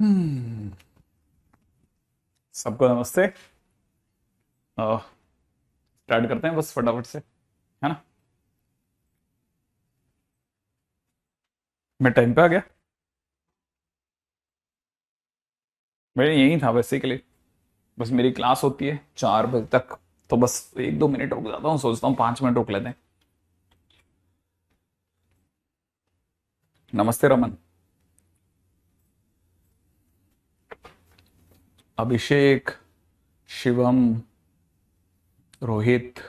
हम्म, सबको नमस्ते। स्टार्ट करते हैं बस फटाफट से, है ना। मैं टाइम पे आ गया। मैं यही था बेसिकली। बस मेरी क्लास होती है 4 बजे तक, तो बस 1-2 मिनट रुक जाता हूँ, सोचता हूँ 5 मिनट रुक लेते हैं। नमस्ते रमन। अभिषेक, शिवम, रोहित,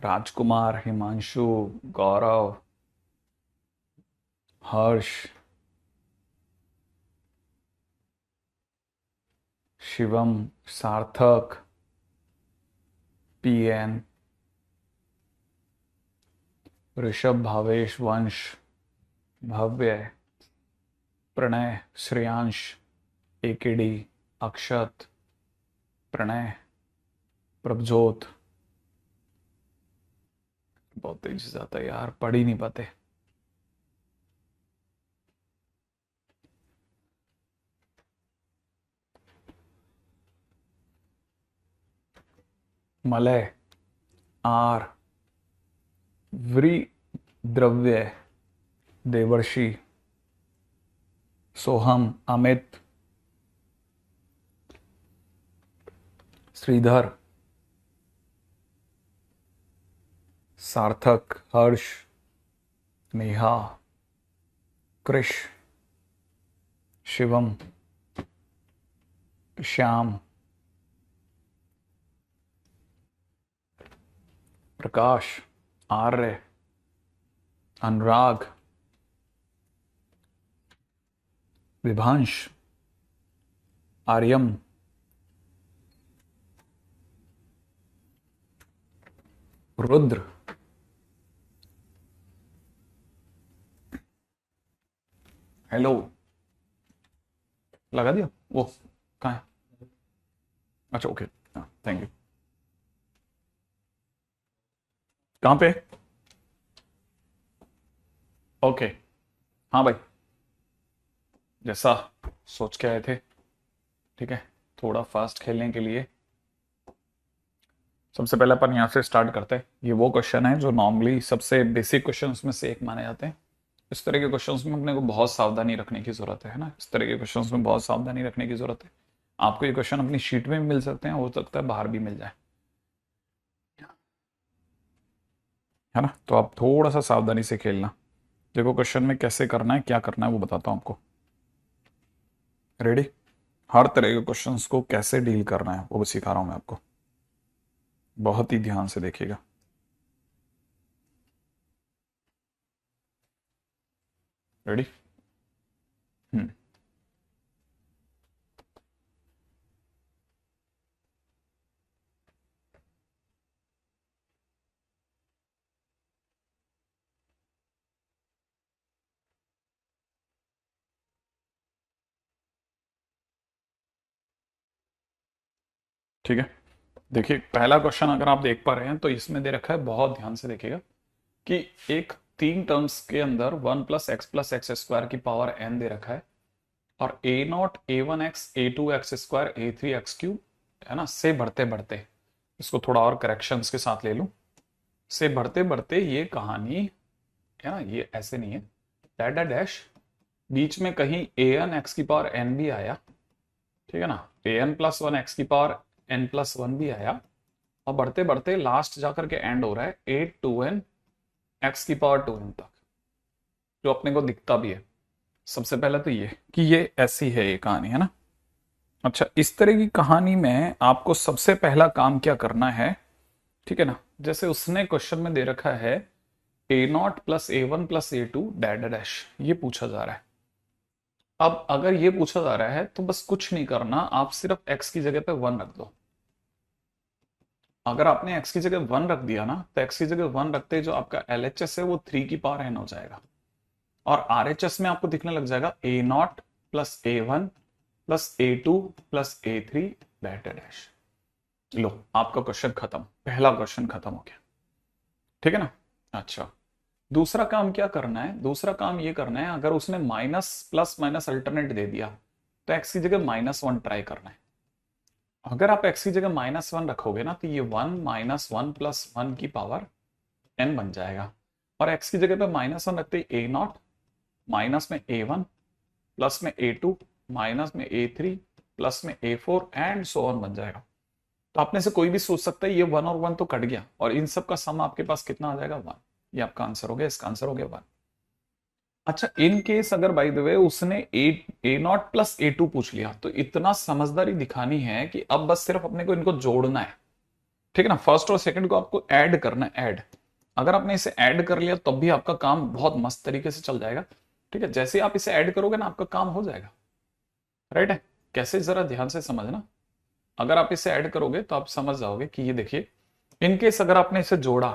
राजकुमार, हिमांशु, गौरव, हर्ष, शिवम, सार्थक, पीएन, ऋषभ, भावेश, वंश, भव्य, प्रणय, श्रेयांश, एकेडी, अक्षत, प्रणय, प्रभजोत। बहुत तेजी से आता है यार, पढ़ ही नहीं पाते। मलय, आर, व्री, द्रव्य, देवर्षि, सोहम, अमित, श्रीधर, सार्थक, हर्ष, नेहा, कृष, शिवम, श्याम, प्रकाश, आर्य, अनुराग, विभांश, आर्यम, रुद्र, हेलो। लगा दिया वो? कहाँ है? अच्छा, ओके। हाँ, थैंक यू। कहाँ पे? ओके। हाँ भाई, जैसा सोच के आए थे। ठीक है, थोड़ा फास्ट खेलने के लिए सबसे पहले अपन यहाँ से स्टार्ट करते हैं। ये वो क्वेश्चन है जो नॉर्मली सबसे बेसिक क्वेश्चंस में से एक माने जाते हैं। इस तरह के क्वेश्चंस में अपने को बहुत सावधानी रखने की जरूरत है ना। इस तरह के क्वेश्चंस में बहुत सावधानी रखने की जरूरत है। आपको ये क्वेश्चन अपनी शीट में भी मिल सकते हैं, हो सकता है बाहर भी मिल जाए, है ना। तो आप थोड़ा सा सावधानी से खेलना। देखो क्वेश्चन में कैसे करना है, क्या करना है, वो बताता हूँ आपको। रेडी? हर तरह के क्वेश्चंस को कैसे डील करना है वो सिखा रहा हूँ मैं आपको। बहुत ही ध्यान से देखिएगा। रेडी? हम्म। ठीक है, देखिए पहला क्वेश्चन अगर आप देख पा रहे हैं तो इसमें दे रखा है, बहुत ध्यान से देखिएगा, कि एक 3 टर्म्स के अंदर 1 + x + x² की पावर n दे रखा है, और a0 a1x a2x² a3x³ है ना, से बढ़ते बढ़ते, इसको थोड़ा और करेक्शंस के साथ ले लूं, से बढ़ते बढ़ते ये कहानी, है ना, ये ऐसे नहीं है, डैश डैश डैश, बीच में कहीं an x⁻n भी आया, ठीक है ना, an+1 x⁻n+1 भी आया, और बढ़ते बढ़ते लास्ट जाकर के एंड हो रहा है a2n x⁻2n तक, जो अपने को दिखता भी है। सबसे पहले तो ये कि ये ऐसी है ये कहानी, है ना। अच्छा, इस तरह की कहानी में आपको सबसे पहला काम क्या करना है, ठीक है ना। जैसे उसने क्वेश्चन में दे रखा है a0 + a1 + a2 dash dash, ये पूछा जा रहा है। अब अगर ये पूछा जा रहा है तो बस कुछ नहीं करना, आप सिर्फ x की जगह पे 1 रख दो। अगर आपने x की जगह 1 रख दिया ना, तो x की जगह 1 रखते ही जो आपका LHS है वो 3 की पावर n हो जाएगा, और RHS में आपको दिखने लग जाएगा a0 + a1 + a2 + a3 dash. लो, आपका क्वेश्चन खत्म, पहला क्वेश्चन खत्म हो गया। ठीक है ना। अच्छा, दूसरा काम क्या करना है, दूसरा काम ये करना है, अगर उसने माइनस प्लस माइनस अल्टरनेट दे दिया तो एक्स की जगह -1 ट्राई करना है। अगर आप एक्स की जगह -1 रखोगे ना तो ये 1 -1 + 1 की पावर n बन जाएगा। और एक्स की जगह पे -1 रखते ही a0 माइनस में a1 प्लस में a2 माइनस में a3 प्लस में a4 एंड सो ऑन बन जाएगा। तो आपने से कोई भी सोच सकता है ये 1 और 1 तो कट गया और इन सब का सम आपके पास कितना आ जाएगा 1। ये आपका आंसर हो गया, इसका आंसर हो गया 1। अच्छा, इन केस अगर बाय द वे उसने a0 प्लस a2 पूछ लिया तो इतना समझदारी दिखानी है कि अब बस सिर्फ अपने को इनको जोड़ना है। ठीक है ना, फर्स्ट और सेकंड को आपको ऐड करना है, ऐड। अगर आपने इसे ऐड कर लिया तब भी आपका काम बहुत मस्त तरीके से चल जाएगा। ठीक है, जैसे आप इसे ऐड करोगे ना आपका काम हो जाएगा। राइट है, कैसे जरा ध्यान से समझना। अगर आप इसे ऐड करोगे तो आप समझ जाओगे कि ये देखिए, इनकेस अगर आपने इसे जोड़ा,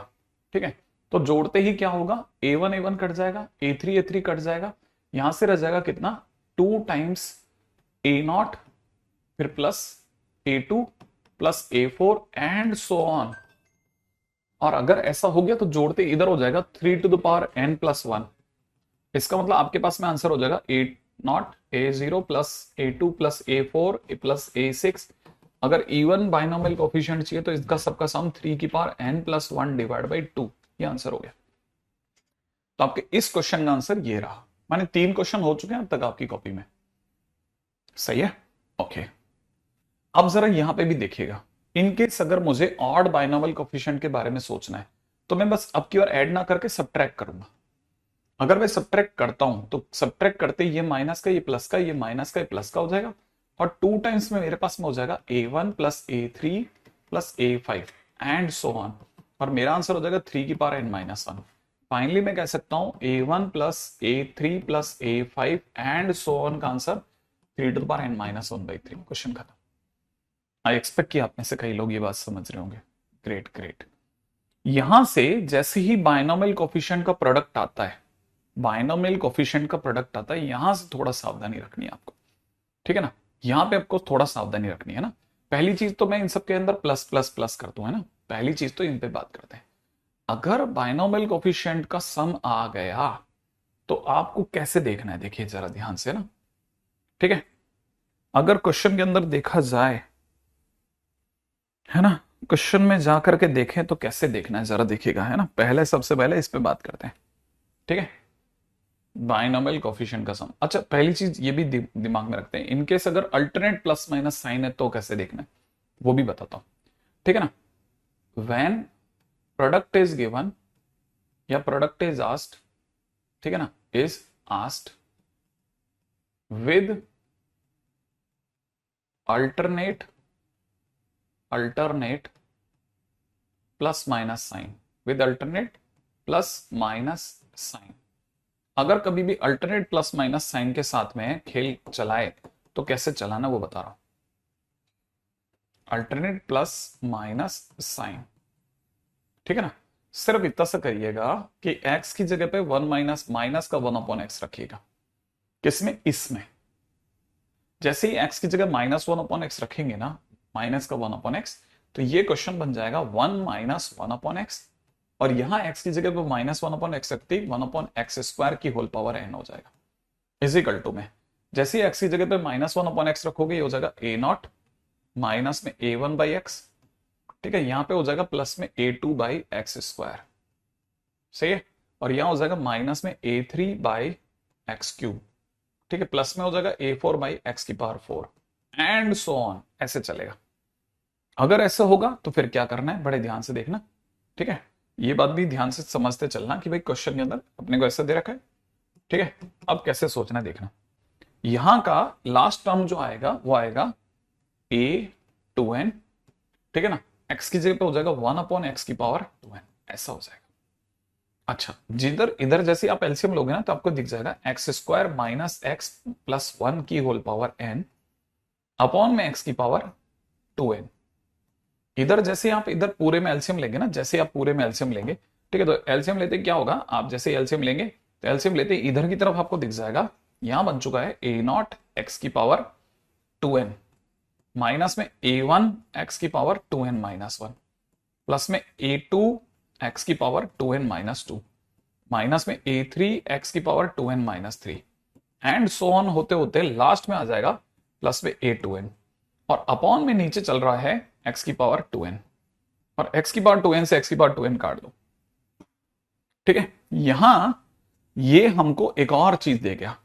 ठीक है, तो जोड़ते ही क्या होगा, a1 कट जाएगा, a3 कट जाएगा, यहां से रह जाएगा कितना 2 टाइम्स a0 फिर plus a2 plus a4 and so on. और अगर ऐसा हो गया तो जोड़ते इधर हो जाएगा 3n+1। इसका मतलब आपके पास में आंसर हो जाएगा a0 a0 plus a2 plus a4 plus a6। अगर इवन बाइनोमियल कोफिशिएंट चाहिए तो इसका सबका सम 3n+1 डिवाइड बाई 2। ये आंसर हो गया। तो आपके इस क्वेश्चन का आंसर ये रहा। माने 3 क्वेश्चन हो चुके हैं अब तक आपकी कॉपी में। सही है, ओके। अब जरा यहां पे भी देखिएगा, इनकेस अगर मुझे ऑड बाइनोमियल कोफिशिएंट के बारे में सोचना है तो मैं बस अब की बार ऐड ना करके सब्ट्रैक्ट करूंगा। अगर मैं सब्ट्रैक्ट करता हूं तो सब्ट्रैक्ट करते ये माइनस का, ये प्लस का, ये माइनस का, ये प्लस का हो जाएगा। और 2 टाइम्स में मेरे पास में हो जाएगा a1 plus a3 plus a5 and so on. और मेरा आंसर हो जाएगा 3 की पावर n-1। फाइनली मैं कह सकता हूं a1 plus a3 plus a5 and so on का answer 3 to the power n-1/3। Question खत्म। आई एक्सपेक्ट कि आप में से कई लोग ये बात समझ रहे होंगे। Great great. यहां से जैसे ही बाइनोमियल कोफिशिएंट का प्रोडक्ट आता है, बाइनोमियल कोफिशिएंट का प्रोडक्ट आता है, यहां से थोड़ा सावधानी रखनी है आपको। ठीक है ना, यहां पे आपको थोड़ा सावधानी रखनी है ना। पहली चीज तो मैं इन सब के अंदर प्लस प्लस प्लस कर दूं, है ना। पहली चीज तो इन पे बात करते हैं। अगर बाइनोमियल कोफिशिएंट का सम आ गया तो आपको कैसे देखना है, देखिए जरा ध्यान से ना। ठीक है, अगर क्वेश्चन के अंदर देखा जाए, है ना, क्वेश्चन में जाकर के देखें तो कैसे देखना है जरा देखिएगा, है ना। पहले सबसे पहले इस पे बात करते हैं। ठीक है, बाइनोमियल कोफिशिएंट का सम। अच्छा, पहली चीज ये भी दिमाग में रखते हैं, इनकेस अगर अल्टरनेट प्लस माइनस साइन है तो कैसे देखना है वो भी बताता हूं। ठीक है ना, व्हेन प्रोडक्ट इज गिवन या प्रोडक्ट इज आस्क्ड, ठीक है ना, is asked with alternate plus minus sign, with alternate plus minus sign. अगर कभी भी अल्टरनेट प्लस माइनस साइन के साथ में खेल चलाए तो कैसे चलाना वो बता रहा हूं। अल्टरनेट प्लस माइनस साइन, ठीक है ना। सिर्फ इतना सा करिएगा कि x की जगह पे 1 माइनस माइनस का 1/x रखिएगा। किसमें, इसमें। जैसे ही x की जगह -1/x रखेंगे ना, माइनस का 1/x, तो ये क्वेश्चन बन जाएगा 1 माइनस 1/x। और यहां x की जगह पे -1/x रखते ही 1/x² की होल पावर n हो जाएगा, इज इक्वल टू में। जैसे ही x की जगह पे -1/x रखोगे ये हो जाएगा a0 माइनस में a1/x। ठीक है, यहां पे हो जाएगा प्लस में a2/x²। सही है, और यहां हो जाएगा माइनस में a3/x³। ठीक है, प्लस में हो जाएगा a4/x⁴ एंड सो ऑन, ऐसे चलेगा। अगर ऐसा होगा तो फिर क्या करना है, बड़े ध्यान से देखना। ठीक है, ये बात भी ध्यान से समझते चलना कि भाई क्वेश्चन के अंदर अपने को ऐसा दे रखा है। ठीक है, अब कैसे सोचना देखना। यहां का लास्ट टर्म जो आएगा वो आएगा a2n। ठीक है ना, x की जगह पे हो जाएगा 1/x⁴ ऐसा हो जाएगा। अच्छा, जिधर इधर जैसे आप एलसीएम लोगे ना तो आपको दिख जाएगा x² माइनस x प्लस 1 की होल पावर n अपॉन में x⁴2n। इधर जैसे आप इधर पूरे में एलसीएम लेंगे ना, जैसे आप पूरे में एलसीएम लेंगे, ठीक है, तो एलसीएम लेते क्या होगा, आप जैसे एलसीएम लेंगे तो एलसीएम लेते इधर की तरफ आपको दिख जाएगा, यहां बन चुका है a0 x⁴2n माइनस में a1 x⁴2n-1 प्लस में a2 x⁴2n-2। माइनस में a3 x की power 2n minus 3 and so on होते होते लास्ट में आ जाएगा प्लस में a2n और अपॉन में नीचे चल रहा है x की पावर 2n और x की पावर 2n से x की पावर 2n काट दो। ठीक है, यहां ये हमको एक और चीज दे गया।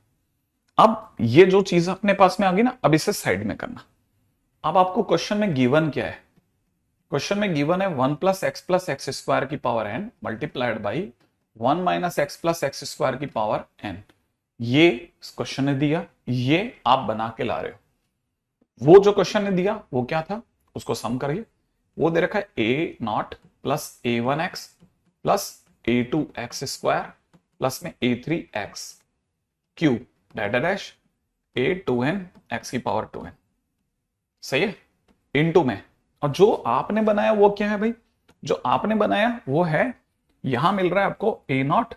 अब ये जो चीज अपने पास में आ गई ना, अब इसे साइड में करना। अब आपको क्वेश्चन में गिवन क्या है? क्वेश्चन में गिवन है 1 प्लस एक्स स्क्वायर की power n multiplied by 1 minus x plus x square की पावर n। ये क्वेश्चन ने दिया, ये आप बना के ला रहे हो। वो जो क्वेश्चन ने दिया वो क्या था, उसको सम करिए। वो दे रखा है a naught plus a1x plus a2x square plus में a3x cube data dash a2n x की पावर 2n। सही है, इनटू में। और जो आपने बनाया वो क्या है भाई? जो आपने बनाया वो है, यहां मिल रहा है आपको a नॉट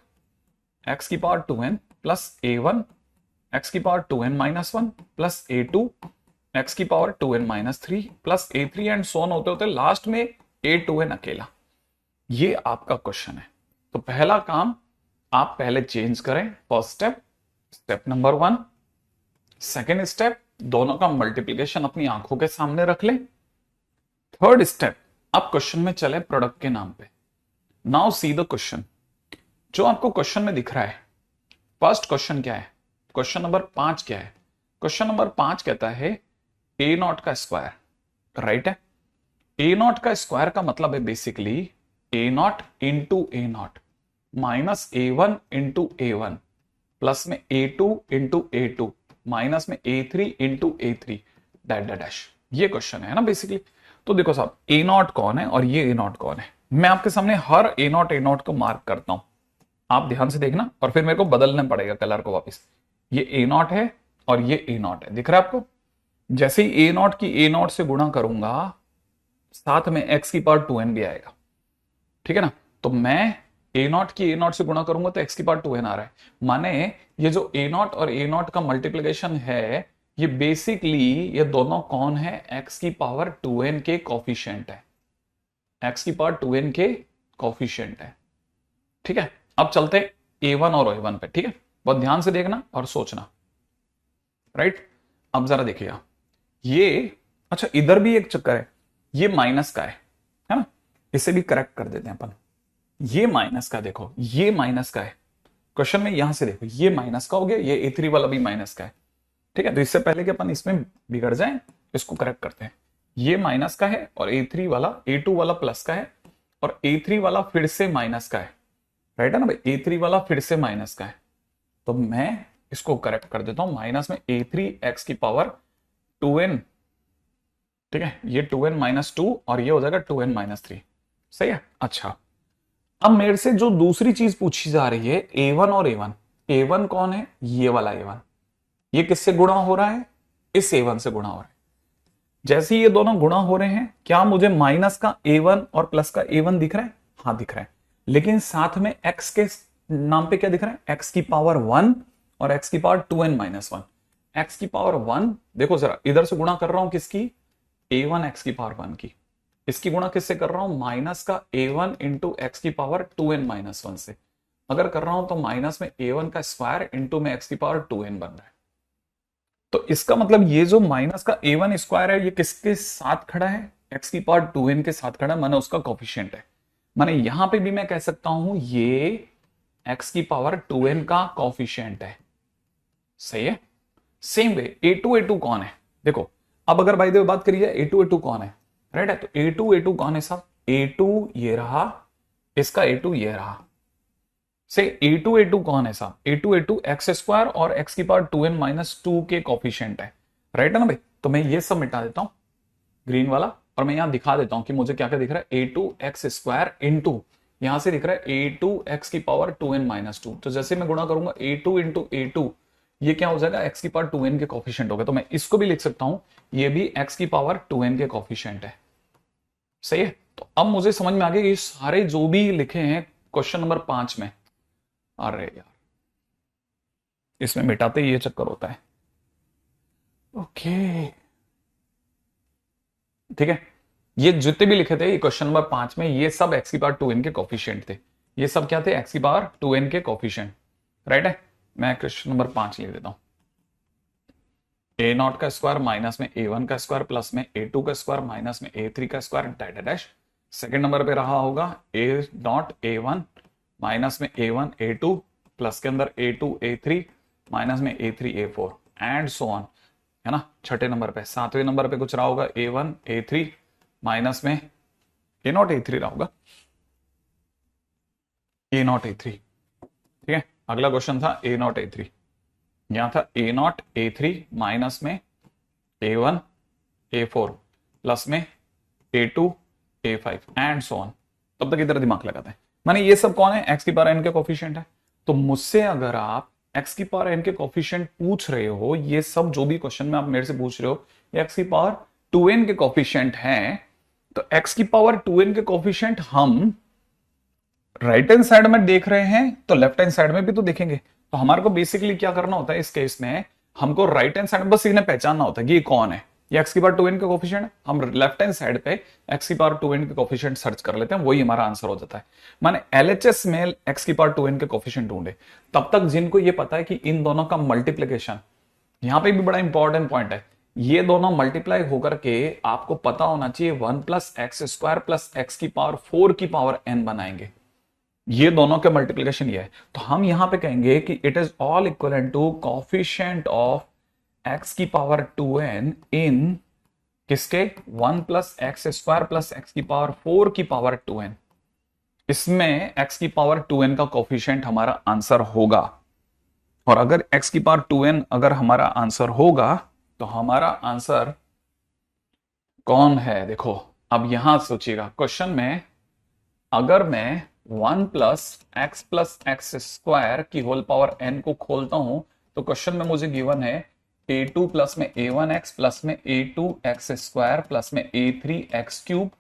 एक्स की power 2n plus a1 x की power 2n minus 1 plus a2 x की power 2n minus 3 plus a3 and so on होते होते लास्ट में a2n अकेला। ये आपका क्वेश्चन है। तो पहला काम आप पहले चेंज करें। First step, step number 1। Second step, दोनों का मल्टीप्लीकेशन अपनी आंखों के सामने रख लें। थर्ड स्टेप, आप क्वेश्चन में चले प्रोडक्ट के नाम पे। Now see the question. जो आपको क्वेश्चन में दिख रहा है, फर्स्ट क्वेश्चन क्या है? क्वेश्चन नंबर 5 क्या है? क्वेश्चन नंबर 5 कहता है ए नॉट का स्क्वायर, राइट है? ए नॉट का स्क्वायर का मतलब है basically A not into A not minus a1 into a1 plus में a2 इंटू a2 माइनस में a3 into a3 dash dash. ये क्वेश्चन है ना बेसिकली। तो देखो साहब, ए नॉट कौन है और ये ए नॉट कौन है? मैं आपके सामने हर ए नॉट को मार्क करता हूं, आप ध्यान से देखना, और फिर मेरे को बदलना पड़ेगा कलर को वापस। ये ए नॉट है और ये ए नॉट है, दिख रहा है आपको? जैसे ही ए नॉट की ए नॉट से गुणा करूंगा, साथ में एक्स की पावर 2n भी आएगा, ठीक है ना? तो मैं ए नॉट की ए नॉट से गुणा करूंगा तो एक्स की पावर 2n आ रहा है। माने ये जो ए नॉट और ए नॉट का मल्टीप्लीकेशन है, ये बेसिकली ये दोनों कौन है? एक्स की पावर 2n के कोफिशिएंट है। एक्स की पावर 2n के कोफिशिएंट है, ठीक है? अब चलते a1 और a1 पे, ठीक है? बहुत ध्यान से देखना और सोचना, राइट? अब जरा देखिएगा, ये अच्छा इधर भी एक चक्कर है, ये माइनस का है ना? इसे भी करेक्ट कर देते हैं अपन। ये माइनस का, देखो ये माइनस का है। क्वेश्चन में यहां से देखो, ये माइनस का हो गया, ये a3 वाला भी माइनस का है, ठीक है? तो इससे पहले कि अपन इसमें बिगड़ जाए, इसको करेक्ट करते हैं। ये माइनस का है और a3 वाला, a2 वाला प्लस का है और a3 वाला फिर से माइनस का है, राइट है ना भाई? a3 वाला फिर से माइनस का है। तो मैं इसको करेक्ट कर देता हूं, माइनस में a3 x की पावर 2n, ठीक है? ये 2n माइनस 2 और ये हो जाएगा 2n माइनस 3। सही है? अच्छा, अब मेरे से जो दूसरी चीज पूछी जा रही है a1 और a1, a1 कौन है? ये वाला a1, ये किससे गुणा हो रहा है? इस a1 से गुणा हो रहा है। जैसे ये दोनों गुणा हो रहे हैं, क्या मुझे माइनस का a1 और प्लस का a1 दिख रहा है? हाँ दिख रहा है, लेकिन साथ में x के नाम पे क्या दिख रहा है? x की पावर 1 और x की पावर 2n माइनस 1। x की पावर 1, देखो जरा इधर से गुणा कर रहा हूं किसकी? a1 x की पावर 1 की। इसकी गुणा किससे कर रहा हूं? माइनस का a1 इंटू एक्स की पावर 2n माइनस 1 से। अगर कर रहा हूं तो माइनस में a1 का स्क्वायर इंटू में एक्स की पावर 2n बन रहा है। तो इसका मतलब ये जो माइनस का a1 स्क्वायर है, ये किसके साथ खड़ा है? एक्स की पावर 2n के साथ खड़ा है, माने उसका कोफिशिएंट है। माने यहां पे भी मैं कह सकता हूं ये एक्स की पावर 2n का कोफिशिएंट है। सही है? सेम वे a2 कौन है? देखो, अब अगर बाय द वे बात करिए a2 कौन है, राइट है? तो a2 कौन है साहब? a2 ये रहा, इसका a2 ये रहा। से a2 कौन है साहब? a2 एक्स स्क्वायर और एक्स की पावर 2n माइनस 2 के कोफिशिएंट है, राइट है ना भाई? तो मैं ये सब मिटा देता हूं, ग्रीन वाला, और मैं यहां दिखा देता हूं कि मुझे क्या क्या दिख रहा है। a2 एक्स स्क्वायर इंटू, यहां से दिख रहा है a2 एक्स की पावर 2n माइनस 2। तो जैसे मैं गुणा करूंगा a2 इंटू a2, ये क्या हो जाएगा? एक्स की पावर 2n के कोफिशिएंट हो गए। तो मैं इसको भी लिख सकता हूं, ये भी एक्स की पावर 2n के कोफिशिएंट है। सही है? तो अब मुझे समझ में आ गया ये सारे जो भी लिखे हैं क्वेश्चन नंबर 5 में, अरे यार इसमें मिटाते ही ये चक्कर होता है। ओके, ठीक है, ये जितने भी लिखे थे क्वेश्चन नंबर 5 में, ये सब एक्स की पावर 2n के कोफिशिएंट थे। ये सब क्या थे, एक्स की पावर 2n के कोफिशिएंट, राइट है। मैं क्वेश्चन नंबर 5 लिख देता हूं, ए नॉट का स्क्वायर माइनस में A1 का स्क्वायर प्लस में A2 का स्क्वायर माइनस में A3 का square dash dash. Second number पे रहा होगा ए नॉट A1 माइनस में A1 A2 प्लस के अंदर A2 A3 माइनस में A3 A4 and so on, है ना। छठे नंबर पे, सातवें नंबर पे कुछ रहा होगा A1 A3 माइनस में A नॉट A3 रहा होगा, A नॉट A3, ठीक है। अगला क्वेश्चन था A नॉट A3, यहां था A नॉट A3 माइनस में A1 A4 प्लस में A2 A5 and so on. तब तक इधर दिमाग लगाते हैं, माने ये सब कौन है, x की पावर n के कोफिशिएंट है। तो मुझसे अगर आप x की पावर n के कोफिशिएंट पूछ रहे हो, ये सब जो भी क्वेश्चन में आप मेरे से पूछ रहे हो, ये x की पावर 2n के कोफिशिएंट हैं। तो x की पावर 2n के कोफिशिएंट हम राइट हैंड साइड में देख रहे हैं, तो लेफ्ट हैंड साइड में भी तो देखेंगे। तो हमारे को बेसिकली क्या करना होता है इस केस में, हमको राइट हैंड साइड में बस इन्हें पहचानना होता है कि ये कौन है, ये एक्स की पावर 2n के कोफिशिएंट। हम लेफ्ट हैंड साइड पे एक्स की पावर 2n के कोफिशिएंट सर्च कर लेते हैं, वही हमारा आंसर हो जाता है। माने एलएचएस में एक्स की पावर 2n के कोफिशिएंट ढूंढे। तब तक जिनको ये पता है कि इन दोनों का मल्टीप्लीकेशन, यहां पे भी बड़ा इंपॉर्टेंट पॉइंट है, ये दोनों मल्टीप्लाई होकर के आपको पता होना चाहिए 1 plus x square plus x की पावर 4 की पावर n बनाएंगे। ये दोनों के मल्टीप्लिकेशन ये है। तो हम यहां पे कहेंगे कि it is all equal to coefficient of x की पावर 2n इन किसके, 1 plus x square plus x की पावर 4 की पावर 2n। इसमें x की पावर 2n का कोफिशिएंट हमारा आंसर होगा। और अगर x की पावर 2n अगर हमारा आंसर होगा, तो हमारा आंसर कौन है, देखो अब यहां सोचिएगा क्वेश्चन में, अगर मैं 1 प्लस एक्स स्क्वायर की होल पावर n को खोलता हूं, तो क्वेश्चन में मुझे गिवन है a2 प्लस में a1x प्लस में a2 एक्स स्क्वायर प्लस में a3 x cube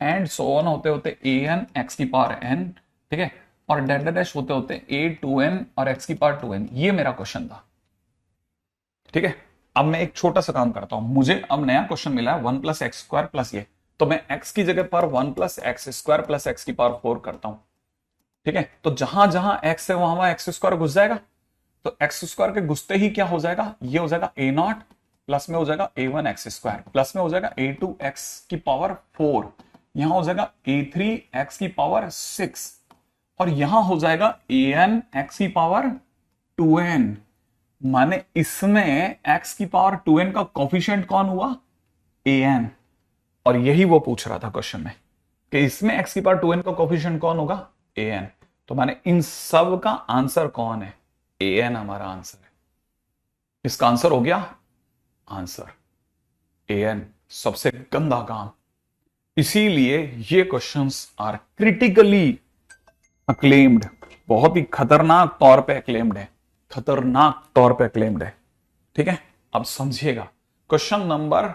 and so on होते होते an x की पावर n, ठीक है, और डैश डैश होते होते a2n और x की पावर 2n। ये मेरा क्वेश्चन था, ठीक है। अब मैं एक छोटा सा काम करता हूं, मुझे अब नया क्वेश्चन मिला है 1 प्लस एक्स स्क्वायर प्लस ये, तो मैं x की जगह पर 1 plus x square plus x की पावर 4 करता हूं, ठीक है। तो जहां जहां x है वहां वहां एक्स स्क्वायर घुस जाएगा, तो एक्स स्क्वायर के घुसते ही क्या हो जाएगा, ये हो जाएगा a नॉट प्लस में हो जाएगा a1 एक्स स्क्वायर प्लस में हो जाएगा a2 एक्स की पावर 4, यहां हो जाएगा a3 एक्स की पावर 6 और यहां हो जाएगा an एक्स की पावर 2n। माने इसमें x की पावर 2n का कोफिशिएंट कौन हुआ, an। और यही वो पूछ रहा था क्वेश्चन में कि इसमें x की पावर 2n का कोफिशिएंट कौन होगा, an। तो माने इन सब का आंसर कौन है, an हमारा आंसर है। इसका आंसर हो गया आंसर an, सबसे गंदा काम। इसीलिए ये क्वेश्चंस आर क्रिटिकली अक्लेम्ड, बहुत ही खतरनाक तौर पे अक्लेम्ड है, खतरनाक तौर पे अक्लेम्ड है, ठीक है। अब समझिएगा क्वेश्चन नंबर,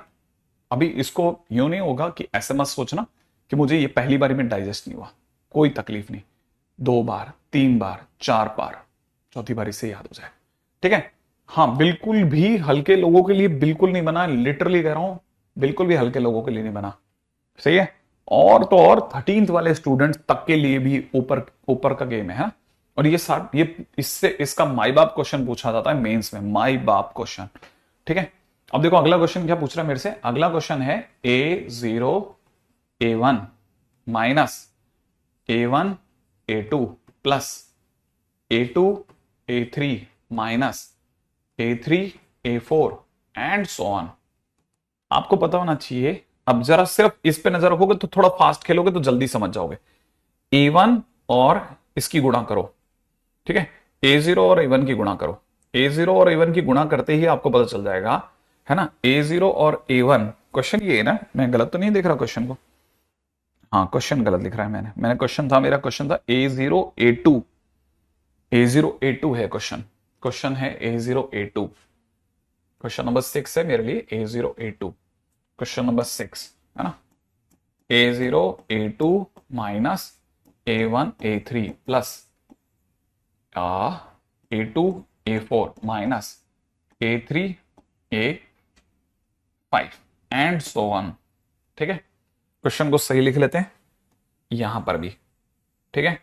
अभी इसको यूं नहीं होगा कि ऐसे मत सोचना कि मुझे ये पहली बारी में डाइजेस्ट नहीं हुआ, कोई तकलीफ नहीं, 2 बार 3 बार 4 बार, चौथी बारी से याद हो जाए, ठीक है। हाँ, बिल्कुल भी हल्के लोगों के लिए बिल्कुल नहीं बना, लिटरली कह रहा हूं, बिल्कुल भी हल्के लोगों के लिए नहीं बना, सही है। और तो और 13th वाले स्टूडेंट्स तक के लिए भी ऊपर ऊपर का गेम है, हा? और ये इससे इसका माई बाप क्वेश्चन पूछा जाता है मेंस में, माई बाप क्वेश्चन, ठीक है। अब देखो अगला क्वेश्चन क्या पूछ रहा है मेरे से, अगला क्वेश्चन है a0 a1 minus a1 a2 plus a2 a3 minus a3 a4 and so on. आपको पता होना चाहिए, अब जरा सिर्फ इस पे नजर रखोगे तो थोड़ा फास्ट खेलोगे तो जल्दी समझ जाओगे। a1 और इसकी गुणा करो, ठीक है, a0 और a1 की गुणा करो, a0 और a1 की गुणा करते ही आपको पता चल जाएगा, है ना। a0 और a1, क्वेश्चन ये है ना, मैं गलत तो नहीं देख रहा क्वेश्चन को, हाँ क्वेश्चन गलत लिख रहा है मैंने मेरा क्वेश्चन था a0 a2, a0 a2 है क्वेश्चन, क्वेश्चन है a0 a2, क्वेश्चन नंबर 6 है मेरे लिए a0 a2, क्वेश्चन नंबर 6 है ना। a0 a2 minus a1 a3 plus a2 a4 minus a3 a5 and so on, ठीक है। क्वेश्चन को सही लिख लेते हैं यहां पर भी, ठीक है।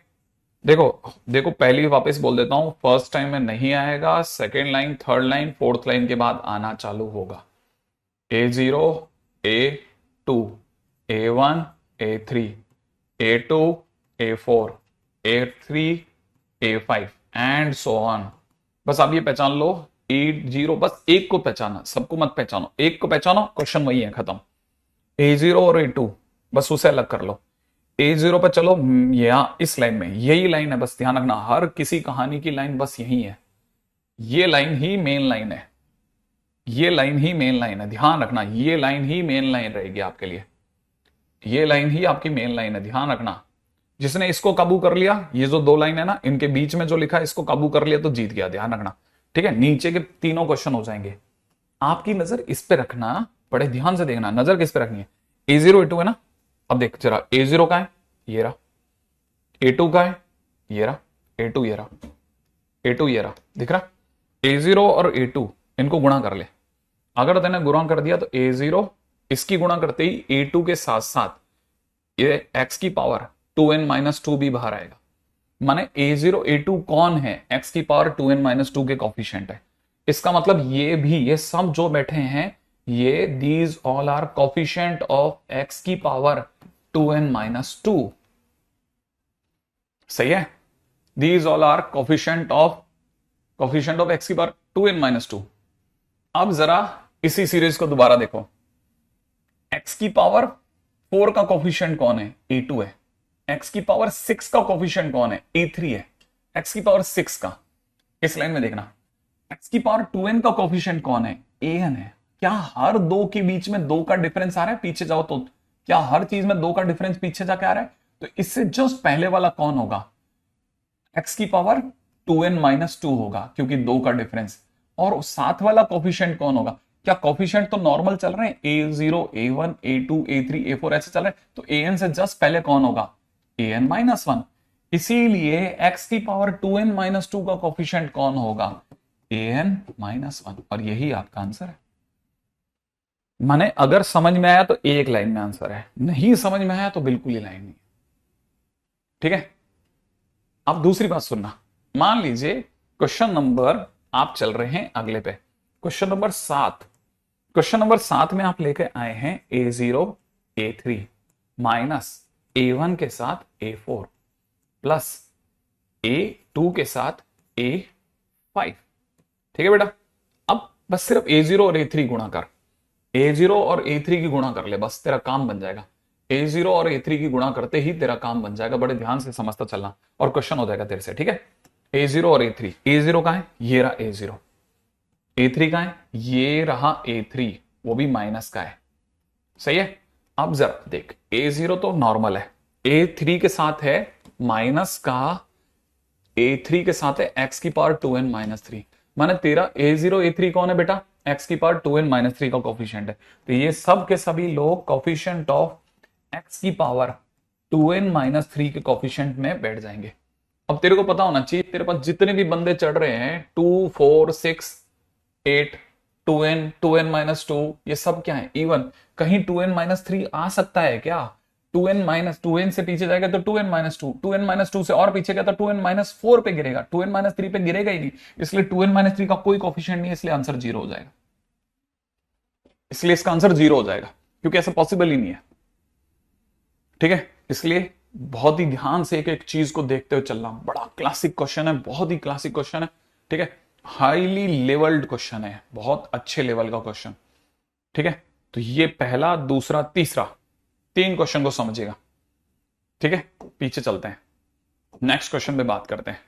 देखो देखो, पहली वापस बोल देता हूं, फर्स्ट टाइम में नहीं आएगा, second line, third line, fourth line के बाद आना चालू होगा। A0, A2, A1, A3, A2, A4, A3, A5 and so on. बस आप ये पहचान लो, A0, बस एक को पहचाना, सबको मत पहचानो, एक को पहचानो, क्वेश्चन वही है, खत्म। A0 और A2, बस उसे अलग कर लो। A0 पे चलो, यहाँ इस लाइन में, यही लाइन है, बस ध्यान रखना, हर किसी कहानी की लाइन बस यही है, ये लाइन ही मेन लाइन है, ये लाइन ही मेन लाइन है, ध्यान रखना, ये लाइन ही मेन लाइन रहेगी आपके लिए, ये लाइन ही आपकी मेन लाइन है, ध्यान रखना। जिसने इसको काबू कर लिया, ये जो दो लाइन है ना, इनके बीच में जो लिखा है, इसको काबू कर लिया तो जीत गया, ध्यान रखना। ठीक है, नीचे के तीनों क्वेश्चन हो जाएंगे। आपकी नजर इस पे रखना, बड़े ध्यान से देखना, नजर किस पे रखनी है। A0 A2 है ना, अब देख जरा, A0 का है, ये रहा। A2 का है, ये रहा। A2 ये रहा, A2 ये रहा, दिख रहा। A0 और A2 इनको गुणा कर ले, अगर तूने गुणा कर दिया तो A0 इसकी गुणा करते ही A2 के साथ साथ ये x की पावर 2n-2 भी बाहर आएगा। माने A0 A2 कौन है, x की पावर 2n-2 के कॉफिशिएंट है। इसका मतलब ये भी, ये सब जो बैठे हैं, ये these all are coefficient of x की पावर 2n-2। सही है, these all are coefficient of x की पावर 2n-2। अब जरा इसी सीरीज को दोबारा देखो, x की पावर 4 का कॉफिशिएंट कौन है, A2 है। x की पावर 6 का कॉफिशिएंट कौन है, A3 है। x की पावर 6 का, इस लाइन में देखना, x की पावर 2n का कॉफिशिएंट कौन है, an है। क्या हर दो के बीच में दो का डिफरेंस आ रहा है, पीछे जाओ तो, क्या हर चीज में दो का डिफरेंस पीछे जाके आ रहा है, तो इससे जस्ट पहले वाला कौन होगा, x की पावर 2n-2 होगा, क्योंकि दो का डिफरेंस। और साथ वाला कॉफिशिएंट कौन होगा, क्या कॉफिशिएंट तो नॉर्मल चल रहे हैं, A0 A1 A2 A3 A4 ऐसे चल रहे हैं, तो an से जस्ट पहले कौन होगा, an-1। इसीलिए x की पावर 2n-2 का कॉफिशिएंट कौन होगा, an-1। और यही आपका आंसर है। माने अगर समझ में आया तो एक लाइन में आंसर है, नहीं समझ में आया तो बिल्कुल ही लाइन नहीं। ठीक है, अब दूसरी बात सुनना, मान लीजिए क्वेश्चन नंबर, आप चल रहे हैं अगले पे, क्वेश्चन नंबर 7। क्वेश्चन नंबर 7 में आप लेके आए हैं A0 A3 माइनस A1 के साथ A4 प्लस A2 के साथ A5। ठीक है बेटा, अब बस सिर्फ A0 और A3 गुणा कर, A0 और A3 की गुणा कर ले, बस तेरा काम बन जाएगा। A0 और A3 की गुणा करते ही तेरा काम बन जाएगा, बड़े ध्यान से समझता चलना, और क्वेश्चन हो जाएगा तेरे से। ठीक है, A0 और A3, A0 का है, ये रहा A0, A3 का है, ये रहा A3, वो भी माइनस का है। सही है, अब जरा देख, A0 तो नॉर्मल है, A3 के साथ है माइनस का, A3 के साथ है x की पावर 2n-3। माने तेरा A0 A3 कौन है बेटा, x की पावर 2n-3 का कॉफिशिएंट है। तो ये सब के सभी लोग कॉफिशिएंट ऑफ x की पावर 2n-3 के कॉफिशिएंट में बैठ जाएंगे। अब तेरे को पता होना चाहिए, तेरे पास जितने भी बंदे चढ़ रहे हैं 2 4 6 8 2n-2, ये सब क्या है, इवन। कहीं 2n-3 आ सकता है क्या, 2n से पीछे जाएगा तो 2n-2, 2n-2 से और पीछे गया तो 2n-4 पे गिरेगा, 2n-3 पे गिरेगा ही नहीं, इसलिए 2n-3 का कोई कॉफिशिएंट नहीं है, इसलिए आंसर 0 हो जाएगा। इसलिए इसका आंसर 0 हो जाएगा, क्योंकि ऐसा पॉसिबल ही नहीं है। ठीक है, इसलिए बहुत ही ध्यान से एक एक चीज को देखते हुए चलना, बड़ा क्लासिक क्वेश्चन है, बहुत ही क्लासिक क्वेश्चन है। ठीक है, हाईली लेवल्ड क्वेश्चन है, बहुत अच्छे लेवल का क्वेश्चन। ठीक है, तो ये पहला, दूसरा, तीसरा, 3 क्वेश्चन को समझिएगा। ठीक है, पीछे चलते हैं, नेक्स्ट क्वेश्चन पे बात करते हैं।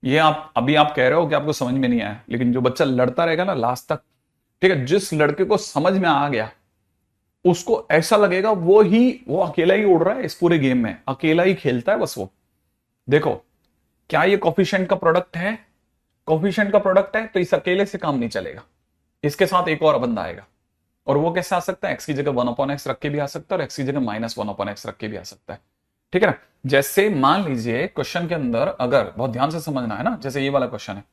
ये आप अभी आप कह रहे हो कि आपको समझ में नहीं आया, लेकिन जो बच्चा लड़ता रहेगा ना लास्ट तक, ठीक है, जिस लड़के को समझ में आ गया, उसको ऐसा लगेगा वो अकेला ही उड़ रहा है इस पूरे गेम में, अकेला ही खेलता है बस वो। देखो, क्या ये कॉफिशिएंट का प्रोडक्ट है, कॉफिशिएंट का प्रोडक्ट है, तो इस अकेले से काम नहीं चलेगा, इसके साथ एक और बंदा आएगा। और वो कैसे आ सकता है, एक्स की जगह 1/x रख के भी आ सकता है, और एक्स की जगह -1/x रख के भी आ सकता है। ठीक है ना, जैसे मान लीजिए क्वेश्चन के अंदर, अगर बहुत ध्यान से समझना है ना, जैसे ये वाला क्वेश्चन है,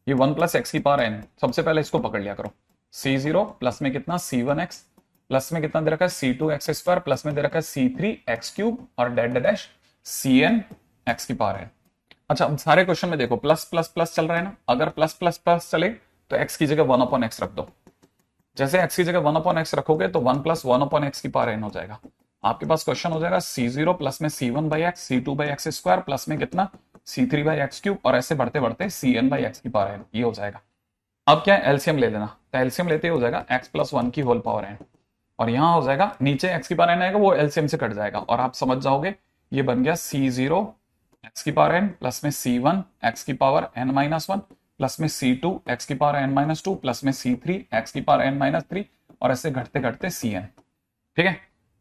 ये 1 + x की पावर n, सबसे पहले इसको पकड़ लिया करो, C0 प्लस में कितना C1x, प्लस में कितना दे रखा है C2x² प्लस में दे रखा है C3x³ और डैश Cn एक्स की पावर एन। अच्छा, अब सारे क्वेश्चन में देखो प्लस प्लस प्लस चल रहा है ना, अगर प्लस प्लस प्लस चले तो एक्स की जगह 1/x रख दो। जैसे एक्स की जगह 1/x रखोगे तो 1 + 1/x की पावर एन हो जाएगा। आपके पास क्वेश्चन हो जाएगा c0 प्लस में c1/x c2/x स्क्वायर प्लस में कितना c3/x क्यूब, और ऐसे बढ़ते बढ़ते cn/x की पावर एन, ये हो जाएगा। अब क्या है, एलसीएम ले लेना, तो एलसीएम लेते हो जाएगा x + 1 की होल पावर एन, और यहां हो जाएगा नीचे x की पावर एन आएगा, वो एलसीएम से कट जाएगा और आप समझ जाओगे ये बन गया c0 x की पावर एन प्लस में c1 x की पावर n-1 प्लस में c2 x की पावर n-2 प्लस में c3 x की पावर n-3, और ऐसे घटते घटते cn। ठीक है,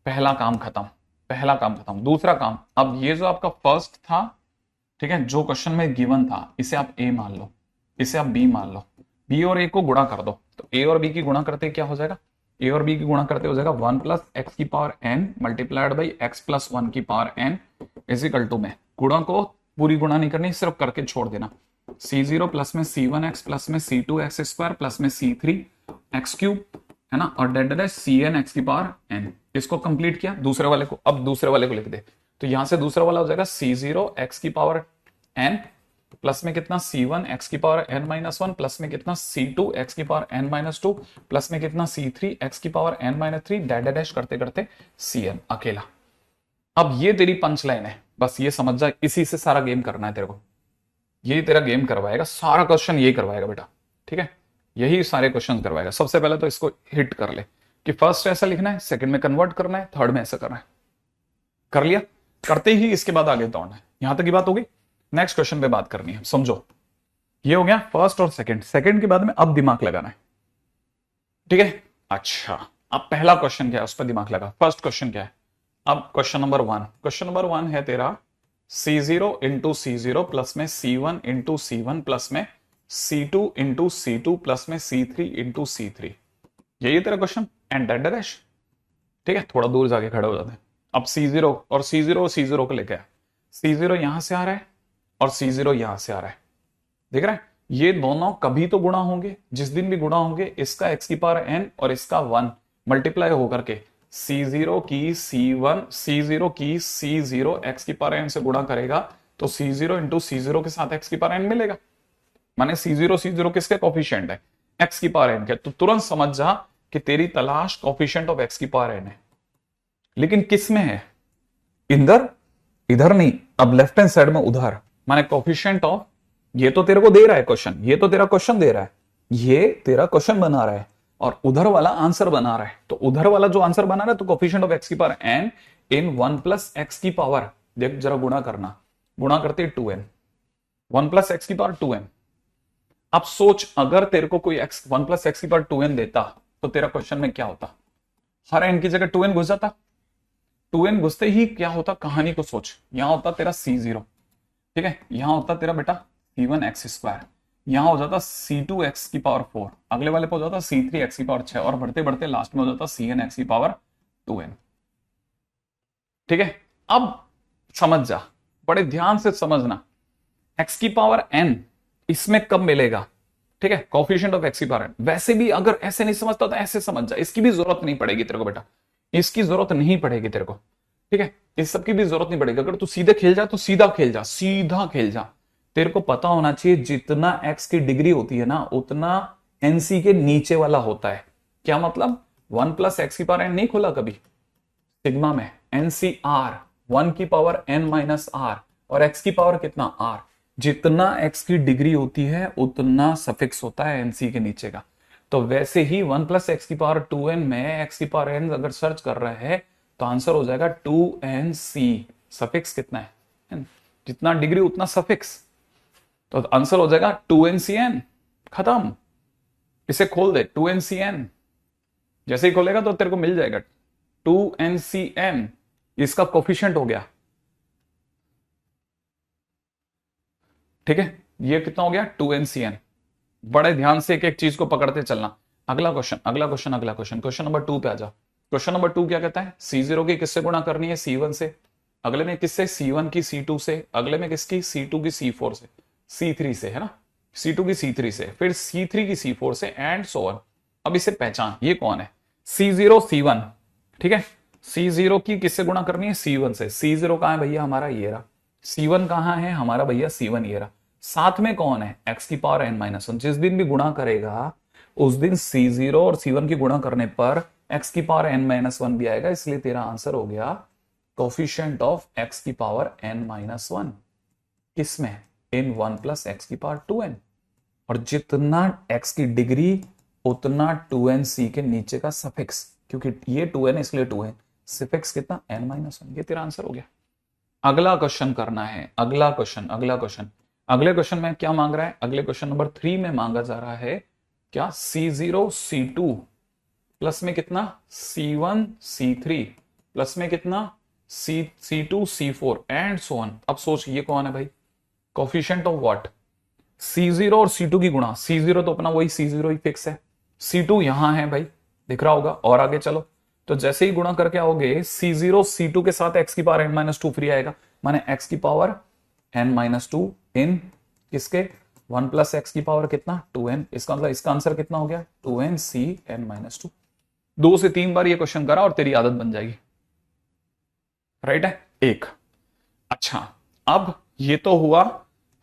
पहला काम खत्म, पहला काम खत्म। दूसरा काम, अब ये जो आपका फर्स्ट था, ठीक है, जो क्वेश्चन में गिवन था, इसे आप a मान लो, इसे आप b मान लो, b और a को गुणा कर दो, तो a और b की गुणा करते क्या हो जाएगा, a और b की गुणा करते हो जाएगा 1 + x की power n multiplied by x + 1 की पावर n इजिकल टू में, गुणा को पूरी गुणा नहीं करनी, सिर्फ करके छोड़ देना, c0 प्लस में c1x प्लस में c2x स्क्वायर प्लस में c3x क्यूब, है ना, और डेड है cn x की पावर n। इसको कंप्लीट किया, दूसरे वाले को, अब दूसरे वाले को लिख दे, तो यहां से दूसरा वाला हो जाएगा c0 x की पावर n प्लस में कितना c1 x की पावर n-1 प्लस में कितना c2 x की पावर n-2 प्लस में कितना c3 x की पावर n-3 डैड डैश करते करते cn अकेला। अब ये तेरी पंच लाइन है, बस ये समझ जा, इसी से सारा गेम करना है तेरे को, यही तेरा गेम करवाएगा, सारा क्वेश्चन यही करवाएगा बेटा। ठीक है, यही सारे क्वेश्चन करवाएगा। सबसे पहले तो इसको हिट कर ले कि फर्स्ट ऐसा लिखना है, सेकंड में कन्वर्ट करना है, थर्ड में ऐसा करना है। कर लिया, करते ही इसके बाद आगे दौड़ना है। यहां तक की बात होगी, नेक्स्ट क्वेश्चन पे बात करनी है, समझो। ये हो गया फर्स्ट और सेकंड, सेकंड के बाद में अब दिमाग लगाना है। ठीक है, अच्छा, अब पहला क्वेश्चन क्या है, उस पर दिमाग लगा। फर्स्ट क्वेश्चन क्या है, अब क्वेश्चन नंबर 1, क्वेश्चन नंबर 1 है तेरा c0 इंटू c0 प्लस में c1 इंटू c1 प्लस में c2 इंटू c2 प्लस में c3 इंटू c3, यही तेरा क्वेश्चन एंड डेड डैश। ठीक है, थोड़ा दूर जाके खड़े हो जाते हैं। अब c0 और c0 को लेके आया, c0 यहां से आ रहा है और c0 यहां से आ रहा है, देख रहा है, ये दोनों कभी तो गुणा होंगे, जिस दिन भी गुणा होंगे, इसका x की पावर n और इसका 1 मल्टीप्लाई होकर के c0 की c1 c0 की c0 x की पावर n से गुणा करेगा, तो c0 इंटू c0 के साथ x की पावर n मिलेगा, माने c0 किसके कोफिशिएंट है, x की पावर n के। तो तुरंत समझ जा कि तेरी तलाश कोफिशिएंट ऑफ x की पावर n है, लेकिन किस में है, इधर, इधर नहीं, अब लेफ्ट हैंड साइड में उधर, माने कोफिशिएंट ऑफ, ये तो तेरे को दे रहा है क्वेश्चन, ये तो तेरा क्वेश्चन दे रहा है, ये तेरा क्वेश्चन बना रहा है, और उधर वाला आंसर बना रहा है। तो उधर वाला जो आंसर बना रहा है, तो कोफिशिएंट ऑफ x की पावर n इन 1 + x की पावर, देख जरा गुणा करना, गुणा करते 2n, 1 + x की पावर 2n। अब सोच, अगर तेरे को कोई 1 + x की पावर 2n देता, तो तेरा क्वेश्चन में क्या होता, हर n की जगह 2n घुस जाता, 2n घुसते ही क्या होता, कहानी को सोच, यहां होता तेरा c0, ठीक है, यहां होता तेरा बेटा c1x स्क्वायर, यहां हो जाता c2x की पावर 4, अगले वाले पे हो जाता c3x की पावर 6, और बढ़ते बढ़ते लास्ट में हो जाता cnx की पावर 2n। ठीक है, अब समझ जा, बड़े ध्यान से समझना, x की पावर n इसमें कब मिलेगा, ठीक है, कोफिशिएंट ऑफ x की पावर n। वैसे भी अगर ऐसे नहीं समझता तो ऐसे समझ जा, इसकी भी जरूरत नहीं पड़ेगी तेरे को बेटा, इसकी जरूरत नहीं पड़ेगी तेरे को, ठीक है, इस सब की भी जरूरत नहीं पड़ेगी। अगर तू सीधे खेल जा तो सीधा खेल जा, सीधा खेल जा। तेरे को पता होना चाहिए जितना x की डिग्री होती है ना, उतना nc के नीचे वाला होता है। क्या मतलब, 1 + x की पावर n नहीं खोला कभी सिग्मा में, ncr 1 की पावर n - r, और x की पावर कितना r, जितना x की डिग्री होती है उतना सफिक्स होता है nc के नीचे का। तो वैसे ही 1 + x की पावर 2n में x की पावर n अगर सर्च कर रहे हैं, तो आंसर हो जाएगा 2nc, सफिक्स कितना है, जितना डिग्री उतना सफिक्स, तो आंसर हो जाएगा 2ncn, खत्म। इसे खोल दे, 2ncn, जैसे ही खोलेगा तो तेरे को मिल जाएगा 2ncn, इसका कोफिशिएंट हो गया। ठीक है, ये कितना हो गया 2ncn। बड़े ध्यान से एक एक चीज को पकड़ते चलना। अगला क्वेश्चन, अगला क्वेश्चन, अगला क्वेश्चन, क्वेश्चन नंबर 2 पे आ जाओ। क्वेश्चन नंबर 2 क्या कहता है, c0 की किससे गुणा करनी है, c1 से, अगले में किससे, c1 की c2 से, अगले में किसकी, c2 की c4 से, c3 से, है ना, c2 की c3 से, फिर c3 की c4 से, एंड सो ऑन। अब इसे पहचान, ये कौन है, c0 c1, ठीक है, c0 की किससे गुणा करनी है, c1 से, c0 कहां है भैया हमारा, ये रहा, C1 कहाँ है हमारा भैया, C1 ये रहा। साथ में कौन है, x की पावर n-1। जिस दिन भी गुणा करेगा उस दिन C0 और C1 की गुणा करने पर x की पावर n-1 भी आएगा, इसलिए तेरा आंसर हो गया कोफिशिएंट ऑफ x की पावर n-1 किसमें, इन 1 प्लस एक्स की पावर 2n। और जितना x की डिग्री उतना 2nc के नीचे का सफिक्स, क्योंकि ये 2n इसलिए 2n, सफिक्स कितना n-1। ये तेरा आंसर हो गया। अगला क्वेश्चन करना है, अगला क्वेश्चन अगले क्वेश्चन में क्या मांग रहा है, अगले क्वेश्चन नंबर 3 में मांगा जा रहा है क्या, C0 C2 प्लस में कितना C1 C3 प्लस में कितना C2 C4 and so on. अब सोच ये कौन है भाई, कोफिशिएंट ऑफ व्हाट, C0 और C2 की गुणा। C0 तो अपना वही C0 ही फिक्स है, C2 यहां है भाई, दिख रहा होगा। और आगे चलो, तो जैसे ही गुणा करके आओगे C0 C2 के साथ x की पावर n-2 फ्री आएगा, माने x की पावर n-2 इन किसके 1 प्लस एक्स की पावर कितना 2n। इसका मतलब इसका आंसर कितना हो गया 2nc n-2। 2 से 3 बार ये क्वेश्चन करा और तेरी आदत बन जाएगी, राइट है एक। अच्छा, अब ये तो हुआ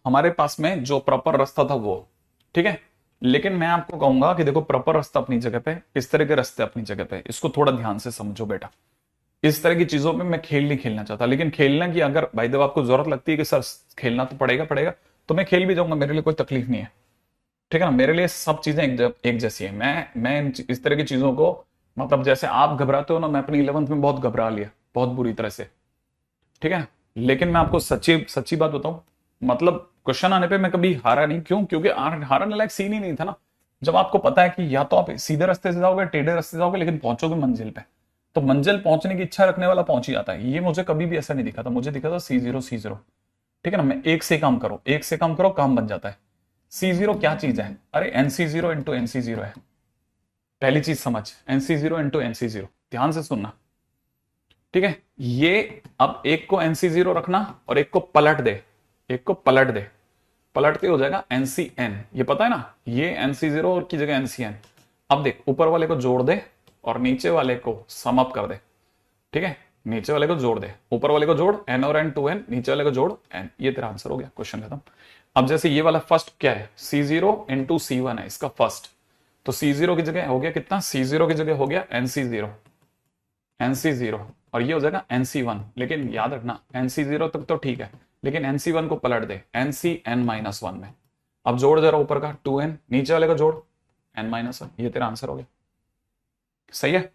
हमारे पास में जो प्रॉपर रास्ता था वो, ठीक है। लेकिन मैं आपको कहूंगा कि देखो प्रॉपर रास्ता अपनी जगह पे, इस तरह के रास्ते अपनी जगह पे, इसको थोड़ा ध्यान से समझो बेटा। इस तरह की चीजों में मैं खेल नहीं खेलना चाहता, लेकिन खेलने की अगर भाई देव आपको जरूरत लगती है कि सर खेलना तो पड़ेगा तो मैं खेल भी जाऊंगा, मेरे लिए कोई तकलीफ नहीं है, ठीक है ना। मेरे लिए सब चीजें एक जैसी है। मैं इस तरह की चीजों को, मतलब जैसे आप घबराते हो ना, मैं अपनी 11th में बहुत घबरा लिया, बहुत बुरी तरह से, ठीक है। लेकिन मैं आपको सच्ची सच्ची बात बताऊं, मतलब क्वेश्चन आने पे मैं कभी हारा नहीं। क्यों, क्योंकि हारने लायक सीन ही नहीं था ना। जब आपको पता है कि या तो आप सीधे रास्ते से जाओगे, टेढ़े रास्ते से जाओगे, लेकिन पहुंचोगे मंजिल पे, तो मंजिल पहुंचने की इच्छा रखने वाला पहुंच ही जाता है। ये मुझे कभी भी ऐसा नहीं दिखा था, मुझे दिखा था C0 ठीक है ना। मैं एक से काम करो, एक से काम करो, काम बन जाता है। C0 क्या चीज है, अरे NC0 इंटू NC0 है। पहली चीज समझ, NC0 इंटू NC0, ध्यान से सुनना, ठीक है। ये अब एक को NC0 रखना और एक को पलट दे, एक को पलट दे, पलटते हो जाएगा NCN। ये पता है ना, ये NC0 की जगह NCN। अब देख, ऊपर वाले को जोड़ दे और नीचे वाले को सम अप कर दे, ठीक है। नीचे वाले को जोड़ दे, ऊपर वाले को जोड़ n और n 2n, नीचे वाले को जोड़ n। ये तेरा आंसर हो गया, क्वेश्चन खत्म। अब जैसे ये वाला फर्स्ट क्या है, C0 इंटू C1 है इसका फर्स्ट, तो C0 की जगह हो गया कितना, C0 की जगह हो गया NC0 और ये हो जाएगा NC1। लेकिन याद रखना NC0 तक तो ठीक है, लेकिन NC1 को पलट दे NCn-1 में। अब जोड़ जरा ऊपर का 2n, नीचे वाले को जोड़ n-1। ये तेरा आंसर हो गया, सही है।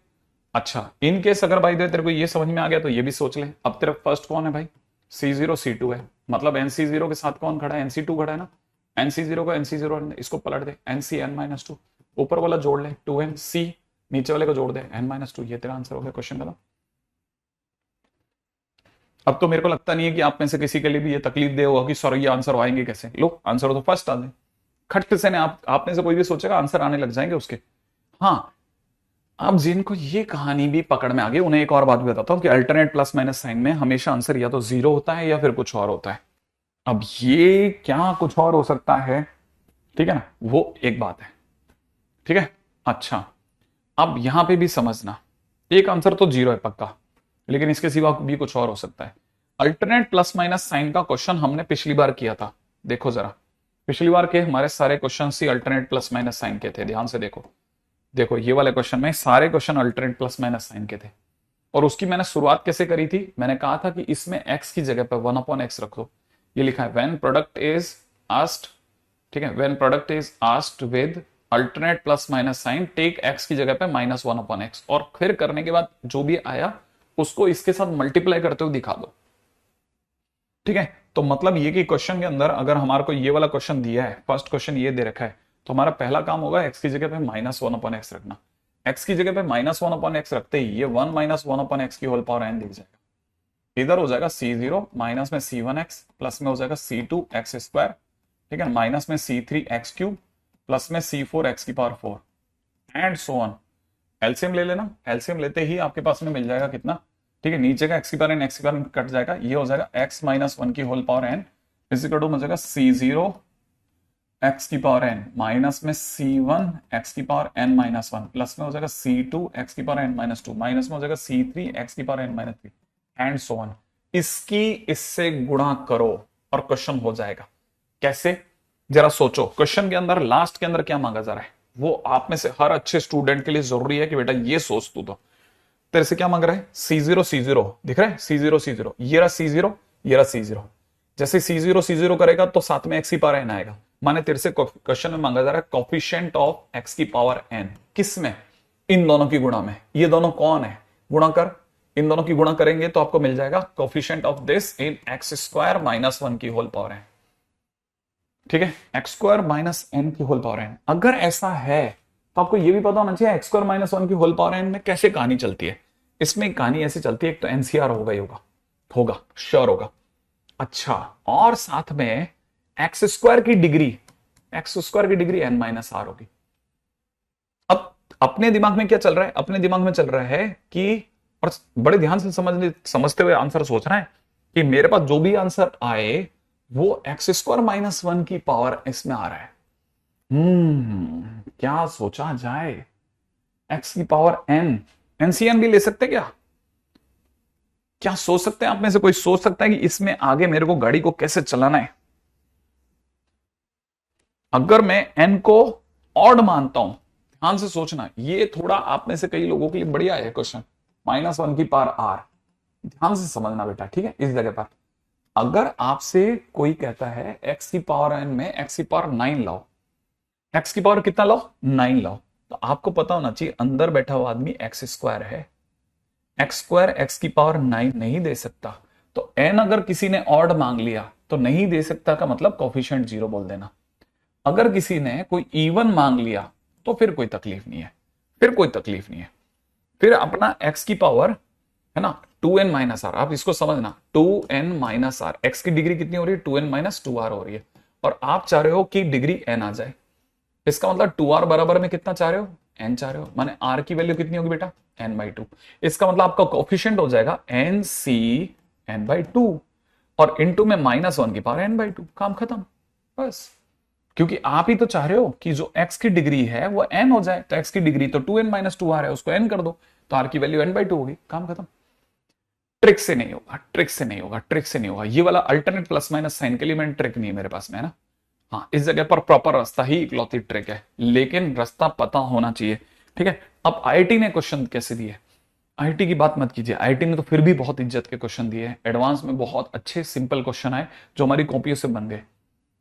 अच्छा, इन केस अगर भाई तेरे को ये समझ में आ गया तो ये भी सोच ले। अब तेरा फर्स्ट कौन है भाई, C0 C2 है, मतलब NC0 के साथ कौन खड़ा है, NC2 खड़ा है ना। NC0 को NC0 इसको पलट दे NCn-2, ऊपर वाला जोड़ ले 2nc, नीचे वाले को जोड़ दे n-2। ये तेरा आंसर हो गया, क्वेश्चन खत्म। अब तो मेरे को लगता नहीं है कि आप में से किसी के लिए भी ये तकलीफ दे होगा कि सर ये आंसर आएंगे कैसे। लो आंसर तो फर्स्ट आ जाए, खट से ने आप में से कोई भी सोचेगा आंसर आने लग जाएंगे उसके। हाँ, अब जिनको ये कहानी भी पकड़ में आ गई उन्हें एक और बात भी बताता हूं कि अल्टरनेट प्लस माइनस साइन में हमेशा आंसर या तो 0 होता है या फिर कुछ और होता है। अब ये क्या कुछ और हो सकता है, ठीक है ना, वो एक बात है, ठीक है। अच्छा, अब यहां पे भी समझना, एक आंसर तो 0 है पक्का, लेकिन इसके सिवा भी कुछ और हो सकता है। अल्टरनेट प्लस माइनस साइन का क्वेश्चन हमने पिछली बार किया था, देखो जरा, पिछली बार के हमारे सारे क्वेश्चन ही अल्टरनेट प्लस माइनस साइन के थे। ध्यान से देखो, देखो ये वाले क्वेश्चन में सारे question alternate plus minus sign के थे। और उसकी मैंने शुरुआत कैसे करी थी, मैंने कहा था कि इसमें x की जगह पर 1/x रख दो। ये लिखा है व्हेन प्रोडक्ट इज आस्क्ड, ठीक है, when product is asked with alternate plus minus sign take x की जगह पे -1/x, और फिर करने के बाद जो भी आया उसको इसके साथ मल्टीप्लाई करते हुए दिखा दो, ठीक है। तो मतलब ये कि क्वेश्चन के अंदर अगर हमारे को ये वाला क्वेश्चन दिया है, फर्स्ट क्वेश्चन ये दे रखा है, तो हमारा पहला काम होगा x की जगह पे -1/x रखना। x की जगह पे -1/x रखते ही ये 1 -1/x की होल पावर n दिख जाएगा। इधर हो जाएगा C0, माइनस में C1x, प्लस में हो जाएगा C2x², ठीक है, माइनस में C3x³ प्लस में C4x की power 4 and so on. LCM ले लेना, एलसीएम लेते ही आपके पास में मिल जाएगा कितना, ठीक है, नीचे का x की पावर n, x की पावर n कट जाएगा, ये हो जाएगा x - 1 की whole power n equal to हो जाएगा C0 x की पावर n माइनस में C1 x की पावर n-1 प्लस में हो जाएगा C2 x की पावर n-2 माइनस में हो जाएगा C3 x की power n-3 and so on. इसकी इससे गुणा करो और क्वेश्चन हो जाएगा। कैसे, जरा सोचो। क्वेश्चन के अंदर लास्ट के अंदर क्या मांगा जा रहा है, वो आप में से हर अच्छे स्टूडेंट के लिए जरूरी है कि बेटा ये सोच तू। तो तेरे से क्या मांग रहा है, C0 दिख रहा है, C0 ये रहा C0, ये रहा C0। जैसे C0 करेगा तो साथ में x की पावर n आएगा। माने तेरे से क्वेश्चन में मांगा जा रहा है कोफिशिएंट ऑफ x की पावर n, किस में, इन दोनों की गुणा में। ये दोनों कौन है, गुणा कर, इन दोनों की गुणा करेंगे तो आपको मिल जाएगा coefficient of this in x² - 1 की होल पावर n। ठीक है, x² - n की होल पावर n। अगर ऐसा है तो आपको यह भी पता होना चाहिए x² - 1 की होल पावर n में कैसे कहानी चलती है। इसमें कहानी ऐसी चलती है, एक तो एनसीआर होगा ही होगा श्योर होगा। अच्छा, और साथ में x² की डिग्री n - r होगी। अब अपने दिमाग में क्या चल रहा है, अपने दिमाग में चल रहा है कि, और बड़े ध्यान से समझते हुए आंसर सोच रहा है कि मेरे पास जो भी आंसर आए वो x² - 1 की पावर इसमें आ रहा है। क्या सोचा जाए, x की पावर n, एनसीएन भी ले सकते क्या, क्या सोच सकते हैं आप में से कोई सोच सकता है कि इसमें आगे मेरे को गाड़ी को कैसे चलाना है। अगर मैं n को ऑड मानता हूं, ध्यान से सोचना, ये थोड़ा आप में से कई लोगों के लिए बढ़िया है क्वेश्चन, -1 की पावर r, ध्यान से समझना बेटा, ठीक है। इस जगह पर अगर आपसे कोई कहता है x की पावर n में x की पावर 9 लाओ, x की पावर कितना लाओ, 9 लाओ, तो आपको पता होना चाहिए अंदर बैठा हुआ आदमी x² है, x² x की पावर 9 नहीं दे सकता। तो n अगर किसी ने ऑड मांग लिया तो नहीं दे सकता का मतलब कोफिशिएंट 0 बोल देना। अगर किसी ने कोई इवन मांग लिया तो फिर कोई तकलीफ नहीं है, फिर कोई तकलीफ नहीं है। फिर अपना x की पावर है ना 2n - r, आप इसको समझना, 2n - r, x की डिग्री कितनी हो रही है, 2n - 2r हो रही है, और आप चाह रहे हो कि डिग्री n आ जाए। इसका मतलब 2r बराबर में कितना चाह रहे हो, n चाह रहे हो, माने r की वैल्यू कितनी होगी बेटा, n/2। इसका मतलब आपका कोफिशिएंट हो जाएगा nc n/2, और इनटू में -1 की पावर n/2, काम खत्म बस। क्योंकि आप ही तो चाह रहे हो कि जो x की डिग्री है वो n हो जाए, तो x की डिग्री तो 2n - 2r है, उसको n कर दो तो r की वैल्यू n/2 होगी, काम खत्म। ट्रिक से नहीं होगा, ट्रिक से नहीं होगा, ट्रिक से नहीं होगा। ये वाला अल्टरनेट प्लस माइनस साइन के लिए मैंने ट्रिक नहीं है मेरे पास में, है ना। हाँ, इस जगह पर प्रॉपर रास्ता ही इकलौती ट्रिक है, लेकिन रास्ता पता होना चाहिए, ठीक है। अब आईआईटी ने क्वेश्चन कैसे दिए, आईआईटी की बात मत कीजिए, आईआईटी ने तो फिर भी बहुत इज्जत के क्वेश्चन दिए, एडवांस में बहुत अच्छे सिंपल क्वेश्चन आए जो हमारी कॉपियों से बन गए।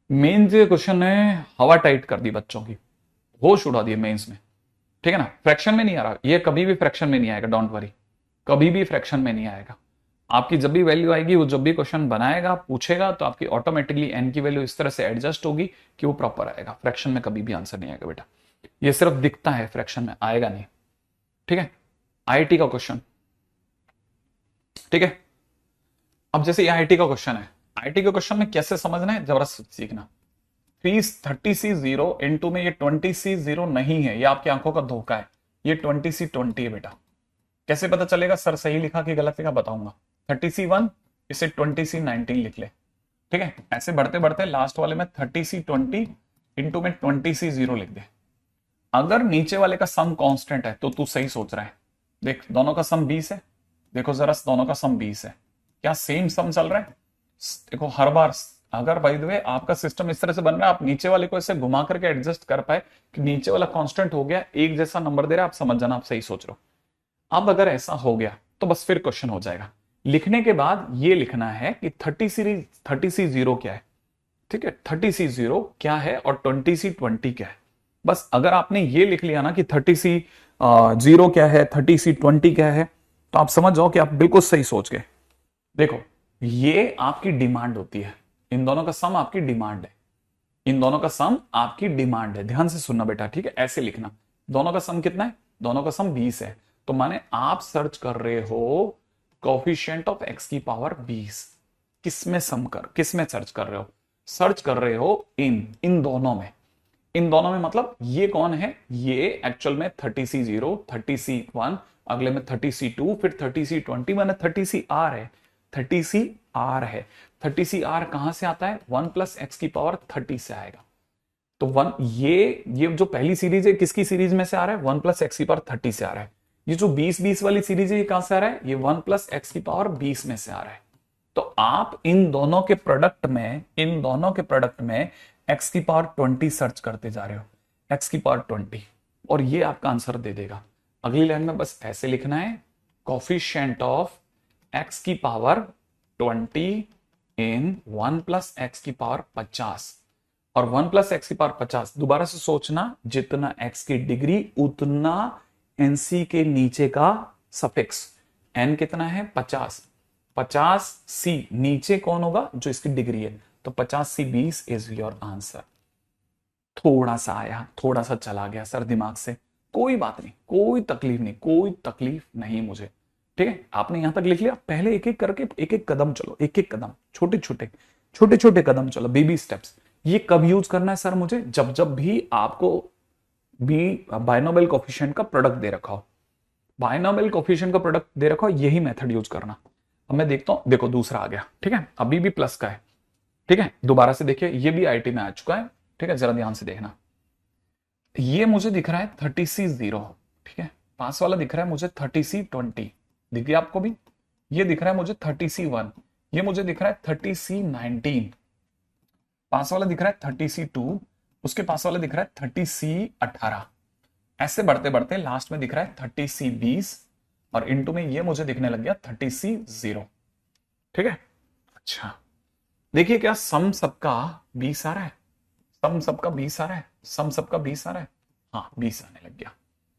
मेन जो क्वेश्चन ने हवा टाइट कर दी बच्चों की, होश उड़ा दिए मेंस में, ठीक है ना। फ्रैक्शन में नहीं आ रहा, ये कभी भी फ्रैक्शन में नहीं आएगा, डोंट वरी, कभी भी फ्रैक्शन में नहीं आएगा। आपकी जब भी वैल्यू आएगी, वो जब भी क्वेश्चन बनाएगा पूछेगा तो आपकी ऑटोमेटिकली एन की वैल्यू इस तरह से एडजस्ट होगी कि वो प्रॉपर आएगा। फ्रैक्शन में कभी भी आंसर नहीं आएगा बेटा, ये सिर्फ दिखता है, फ्रैक्शन में आएगा नहीं, ठीक है। आईआईटी का क्वेश्चन, ठीक है। अब जैसे ये आईआईटी का क्वेश्चन है, आईआईटी के क्वेश्चन में कैसे समझना है जरा सीखना। 30C0 इंटू में ये 20C0 नहीं है, ये आपकी आंखों का धोखा है, ये 20C20 है बेटा। कैसे पता चलेगा सर सही लिखा कि गलत लिखा, बताऊंगा। 30C1 इसे 20C19 लिख ले, ठीक है। ऐसे बढ़ते बढ़ते लास्ट वाले में 30C20 इंटू में 20C0 लिख दे। अगर नीचे वाले का सम कांस्टेंट है तो तू सही सोच रहा है। देख, दोनों का सम 20 है, देखो जरा, दोनों का सम 20 है, क्या सेम सम चल रहा है। देखो हर बार अगर बाय द वे आपका सिस्टम इस तरह से बन रहा है, आप नीचे वाले को ऐसे घुमा करके एडजस्ट कर पाए कि नीचे वाला कांस्टेंट हो गया, एक जैसा नंबर दे रहा है, आप समझ जाना आप सही सोच रहे हो। अब अगर ऐसा हो गया तो बस फिर क्वेश्चन हो जाएगा। लिखने के बाद ये लिखना है कि 30C0 क्या है, ठीक है, 30C0 क्या है और 20C20 क्या है। बस अगर आपने ये लिख लिया ना कि 30C0 क्या है, 30C20 क्या है, तो आप समझ जाओ कि आप बिल्कुल सही सोच गए। देखो, ये आपकी डिमांड होती है, इन दोनों का सम आपकी डिमांड है, इन दोनों का सम आपकी डिमांड है। ध्यान से सुनना बेटा, ठीक है, ऐसे लिखना। दोनों का सम कितना है, दोनों का सम 20 है, तो माने आप सर्च कर रहे हो कोफिशिएंट ऑफ x की पावर 20। किसमें किसमें सर्च कर रहे हो, सर्च कर रहे हो इन दोनों में। इन दोनों में मतलब ये कौन है, ये एक्चुअल में 30C0, 30C1, अगले में 30C2, फिर 30C20, माने 30CR है, 30CR है। 30CR कहां से आता है, 1 + x की पावर 30 से आएगा। तो 1, ये जो पहली सीरीज है किसकी सीरीज में से आ रहा है, 1 + x की पावर 30 से आ रहा है। ये जो 20-20 वाली सीरीज है ये कहां से आ रहा है, ये 1 + x की पावर 20 में से आ रहा है। तो आप इन दोनों के प्रोडक्ट में x की पावर 20 सर्च करते जा रहे हो, x की पावर 20, और ये आपका आंसर दे देगा। अगली लाइन में बस ऐसे लिखना है, कोफिशिएंट ऑफ x की पावर 20 इन 1 प्लस एक्स की पावर 50, और 1 प्लस एक्स की पावर 50, दोबारा से सोचना, जितना x की डिग्री उतना nc के नीचे का सफिक्स, n कितना है 50, 50c नीचे कौन होगा, जो इसकी डिग्री है, तो 50c 20 इज योर आंसर। थोड़ा सा आया, थोड़ा सा चला गया सर दिमाग से, कोई बात नहीं, कोई तकलीफ नहीं मुझे, ठीक है। आपने यहां तक लिख लिया, पहले एक एक करके एक एक कदम चलो, एक एक कदम, छोटे छोटे कदम चलो, बेबी स्टेप्स। ये कब यूज करना है सर मुझे, जब भी आपको बाइनोमियल कोफिशिएंट का प्रोडक्ट दे रखा हो, बाइनोमियल कोफिशिएंट का प्रोडक्ट दे रखा हो, यही मेथड यूज करना। अब मैं देखता हूं, देखो दूसरा आ गया, ठीक है, अभी भी प्लस का है, ठीक है, दोबारा से देखिए, ये भी आईटी में आ चुका है, ठीक है, जरा ध्यान से देखना। ये मुझे दिख रहा है 30C0, ठीक है, पास वाला दिख रहा है मुझे 30C20, दिख गया आपको भी, ये दिख रहा है मुझे 30C1, ये मुझे दिख रहा है 30C19, पास वाला दिख रहा है 30C2, उसके पास वाला दिख रहा है 30C18, ऐसे बढ़ते बढ़ते लास्ट में दिख रहा है 30C20, और इनटू में ये मुझे दिखने लग गया 30C0, ठीक है। अच्छा देखिए, क्या सम सबका 20 आ रहा है, सम सबका 20 आ रहा है, सम सबका 20 आ रहा है, हाँ 20 आने लग गया।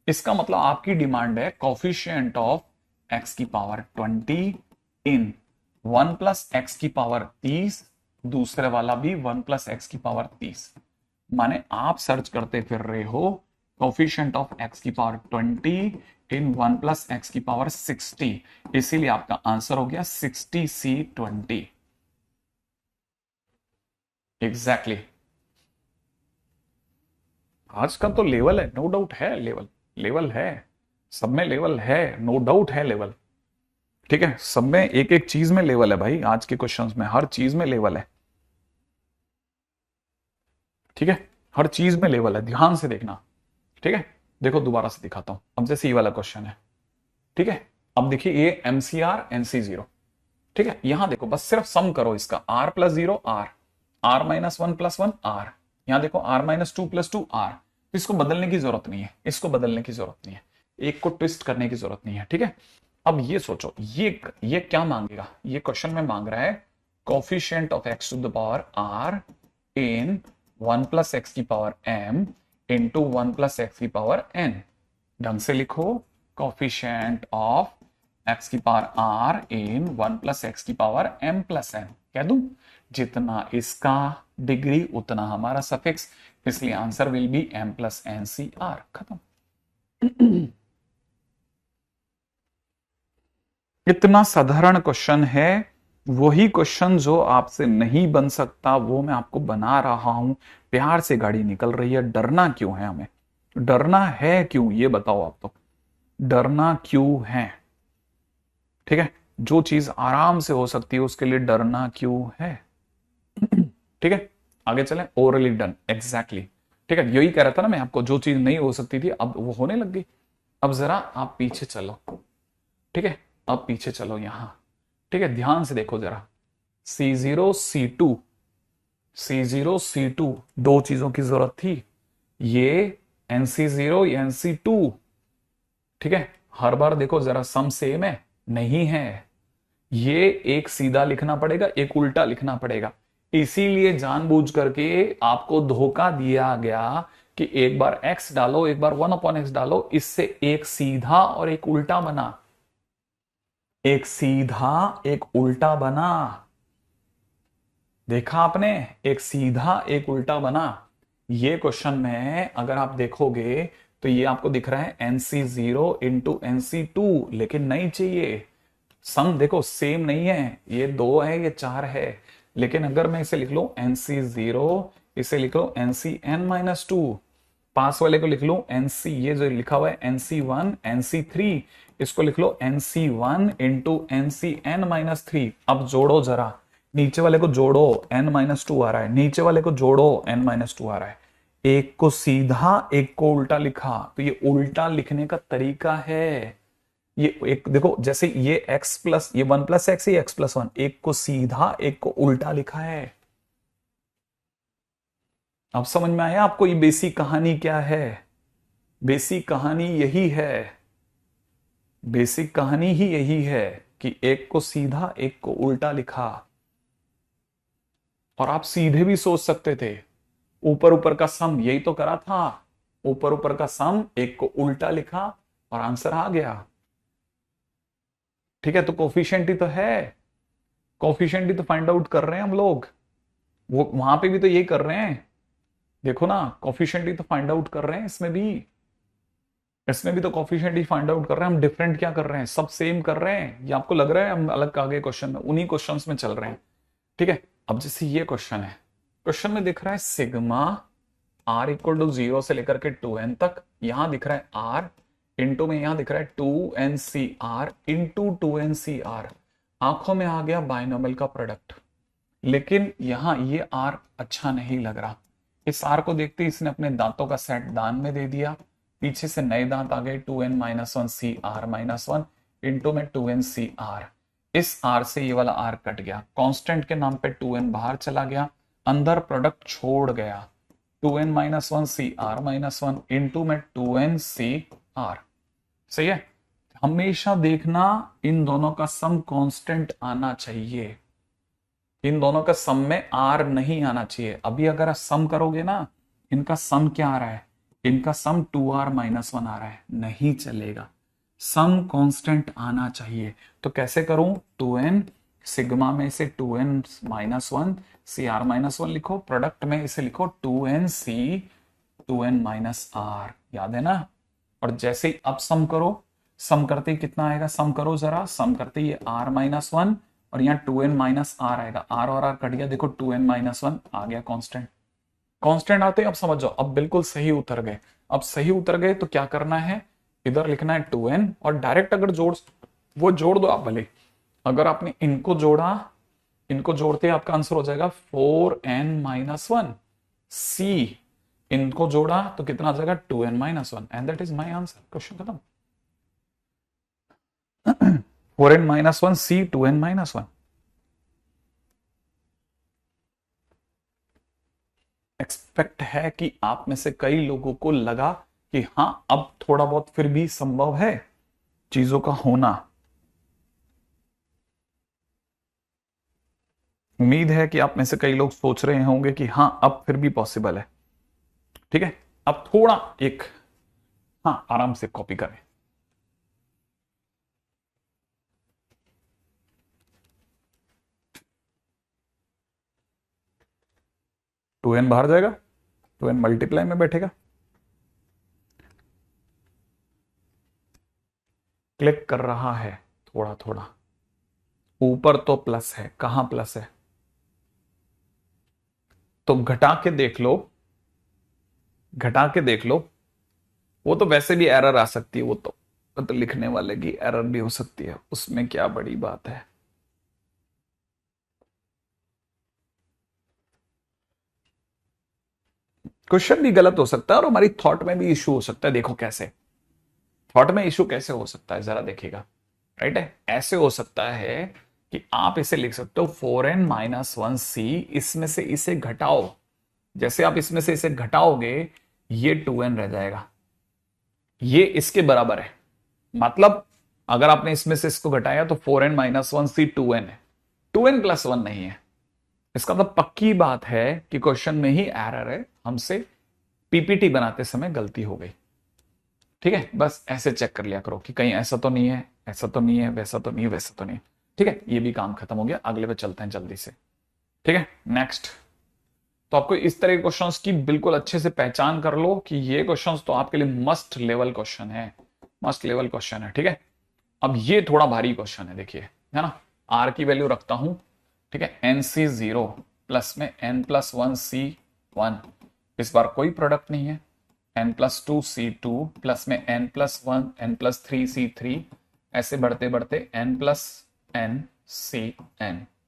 इसका मतलब आपकी डिमांड है कोफिशिएंट ऑफ x की पावर 20 इन 1 प्लस एक्स की पावर 30, दूसरे वाला भी 1 प्लस एक्स की पावर 30, माने आप सर्च करते फिर रहे हो कोफिशिएंट ऑफ x की पावर 20 इन 1 प्लस एक्स की पावर 60, इसीलिए आपका आंसर हो गया 60C20, एग्जैक्टली। आज का तो लेवल है, नो डाउट है, लेवल है, सब में लेवल है, नो डाउट है लेवल, ठीक है, सब में एक एक चीज में लेवल है भाई, आज के क्वेश्चंस में हर चीज में लेवल है, ठीक है, हर चीज में लेवल है, ध्यान से देखना, ठीक है। देखो दोबारा से दिखाता हूं, अब जैसे ये वाला क्वेश्चन है, ठीक है, अब देखिए ये MCR NC0, ठीक है, यहां देखो बस सिर्फ सम करो इसका, r plus 0 r minus 1 plus 1 r, यहां देखो r माइनस 2 प्लस 2 r, इसको बदलने की जरूरत नहीं है, इसको बदलने की जरूरत नहीं है, एक को ट्विस्ट करने की जरूरत नहीं है, ठीक है। अब ये सोचो, ये क्या मांगेगा, ये क्वेश्चन में मांग रहा है coefficient of x to the power r in 1 plus x की power m into 1 plus x की पावर n, ढंग से लिखो, कोफिशिएंट ऑफ x की power r in 1 plus x की पावर m प्लस n, कह दूं, जितना इसका डिग्री उतना हमारा सफिक्स, इसलिए answer will be m plus NCR, खत्म। इतना साधारण क्वेश्चन है, वही क्वेश्चन जो आपसे नहीं बन सकता वो मैं आपको बना रहा हूं, प्यार से गाड़ी निकल रही है, डरना क्यों है, हमें डरना है क्यों, ये बताओ आप, तो डरना क्यों है, ठीक है, जो चीज आराम से हो सकती है उसके लिए डरना क्यों है, ठीक है। आगे चलें, ओरली डन, एग्जैक्टली, ठीक है, यही कह रहा था ना मैं आपको, जो चीज नहीं हो सकती थी अब वो होने लग गई। अब जरा आप पीछे चलो, ठीक है, अब पीछे चलो यहां, ठीक है, ध्यान से देखो जरा, C0 C2 दो चीजों की जरूरत थी, ये NC0 ये NC2, ठीक है, हर बार देखो जरा सम सेम है, नहीं है, ये एक सीधा लिखना पड़ेगा, एक उल्टा लिखना पड़ेगा, इसीलिए जानबूझ करके आपको धोखा दिया गया कि एक बार x डालो, एक बार 1/x डालो, इससे एक सीधा और एक उल्टा बना, एक सीधा एक उल्टा बना, देखा आपने, एक सीधा एक उल्टा बना। ये क्वेश्चन में अगर आप देखोगे तो ये आपको दिख रहा है NC0 इंटू NC2, लेकिन नहीं चाहिए, सम देखो सेम नहीं है, ये 2 है ये 4 है, लेकिन अगर मैं इसे लिख लूं NC0, इसे लिख लो NCN-2, पास वाले को लिख लूं NC, ये जो लिखा हुआ है NC1 NC3, इसको लिख लो NC1 इंटू NCN-3। अब जोड़ो जरा, नीचे वाले को जोड़ो, n-2 आ रहा है, नीचे वाले को जोड़ो, n-2 आ रहा है, एक को सीधा एक को उल्टा लिखा, तो ये उल्टा लिखने का तरीका है, ये एक देखो, जैसे ये x प्लस ये 1 + x, ये x+1, एक को सीधा एक को उल्टा लिखा है। अब समझ में आया आपको ये बेसिक कहानी क्या है? बेसिक कहानी यही है, बेसिक कहानी ही यही है कि एक को सीधा एक को उल्टा लिखा। और आप सीधे भी सोच सकते थे, ऊपर ऊपर का सम यही तो करा था, ऊपर ऊपर का सम एक को उल्टा लिखा और आंसर आ गया। ठीक है, तो कोफिशिएंट ही तो है, कोफिशिएंट ही तो फाइंड आउट कर रहे हैं हम लोग, वो वहां पे भी तो यही कर रहे हैं। देखो ना, कोफिशिएंट ही तो फाइंड आउट कर रहे हैं इसमें भी, इसमें भी तो कोफिशिएंट ही फाइंड आउट कर रहे हैं। हम डिफरेंट क्या कर रहे हैं, सब सेम कर रहे हैं। ये आपको लग रहा है हम अलग आगे क्वेश्चन में, उन्हीं क्वेश्चंस में चल रहे हैं। ठीक है, अब जैसे ये क्वेश्चन है, क्वेश्चन में दिख रहा है सिग्मा r इक्वल टू 0 से लेकर के 2n तक, यहां दिख रहा है r, इंटू में यहां दिख रहा है 2ncr इंटू 2ncr, आंखों में आ गया बाइनोमियल का प्रोडक्ट। लेकिन यहां ये r अच्छा नहीं लग रहा, इस r को देखते ही इसने अपने दांतों का सेट दान में दे दिया, पीछे से नए दांत आ गए 2n-1cr-1 इंटू में 2ncr, इस r से ये वाला r कट गया, कांस्टेंट के नाम पे 2n बाहर चला गया, अंदर प्रोडक्ट छोड़ गया, 2n-1cr-1 इंटू में 2ncr। सही है, हमेशा देखना इन दोनों का सम कांस्टेंट आना चाहिए, इन दोनों का सम में r नहीं आना चाहिए। अभी अगर सम करोगे ना, इनका सम क्या आ रहा है, इनका सम 2r-1 आ रहा है, नहीं चलेगा, सम कांस्टेंट आना चाहिए। तो कैसे करूं, 2n सिग्मा में से 2n-1 cr-1 लिखो, प्रोडक्ट में इसे लिखो 2nc 2n-r, याद है ना। और जैसे ही अब सम करो, सम करते ही कितना आएगा, सम करो जरा, सम करते ही r-1 और यहाँ 2n-r आएगा, r और r कट गया, देखो 2n-1 आ गया कांस्टेंट। कांस्टेंट आते अब समझ जाओ, अब बिल्कुल सही उतर गए। अब सही उतर गए तो क्या करना है, इधर लिखना है 2n और डायरेक्ट अगर वो जोड़ दो आप भले, अगर आपने इनको जोड़ा, इनको जोड़ते आपका आंसर हो जाएगा 4n-1 c, इनको जोड़ा तो कितना आ जाएगा 2n-1 and that is my answer, question खत्म। 4n-1 c 2n-1। एक्सपेक्ट है कि आप में से कई लोगों को लगा कि हाँ अब थोड़ा बहुत फिर भी संभव है चीजों का होना। उम्मीद है कि आप में से कई लोग सोच रहे होंगे कि हाँ अब फिर भी पॉसिबल है। ठीक है, अब थोड़ा एक, हाँ आराम से कॉपी करें। टू एन बाहर जाएगा, 2n मल्टीप्लाई में बैठेगा, क्लिक कर रहा है थोड़ा थोड़ा, ऊपर तो प्लस है, कहां प्लस है, तो घटा के देख लो, घटा के देख लो, वो तो वैसे भी एरर आ सकती है, वो तो लिखने वाले की एरर भी हो सकती है, उसमें क्या बड़ी बात है। क्वेश्चन भी गलत हो सकता है और हमारी थॉट में भी इशू हो सकता है। देखो कैसे, थॉट में इशू कैसे हो सकता है जरा देखिएगा, राइट है, ऐसे हो सकता है कि आप इसे लिख सकते हो 4n-1c, इसमें से इसे घटाओ, जैसे आप इसमें से इसे घटाओगे ये 2n रह जाएगा, ये इसके बराबर है, मतलब अगर आपने इसमें से इसको घटाया तो 4n-1c 2n है, 2n+1 नहीं है। इसका मतलब पक्की बात है कि क्वेश्चन में ही एरर है, हमसे पीपीटी बनाते समय गलती हो गई। ठीक है, बस ऐसे चेक कर लिया करो कि कहीं ऐसा तो नहीं है, ऐसा तो नहीं है, वैसा तो नहीं है, वैसा तो नहीं है। ठीक है, ये भी काम खत्म हो गया, अगले पे चलते हैं जल्दी से। ठीक है, नेक्स्ट। तो आपको इस तरह के क्वेश्चंस की बिल्कुल अच्छे से पहचान कर लो कि ये क्वेश्चंस तो आपके लिए मस्ट लेवल क्वेश्चन है, मस्ट लेवल क्वेश्चन है। ठीक है, अब ये थोड़ा भारी क्वेश्चन है, देखिए, है ना, आर की वैल्यू रखता हूं, ठीक है, NC0 प्लस में n+1C1, इस बार कोई प्रोडक्ट नहीं है, n+2C2 प्लस में n+1 n+3C3, ऐसे बढ़ते बढ़ते n+nCn,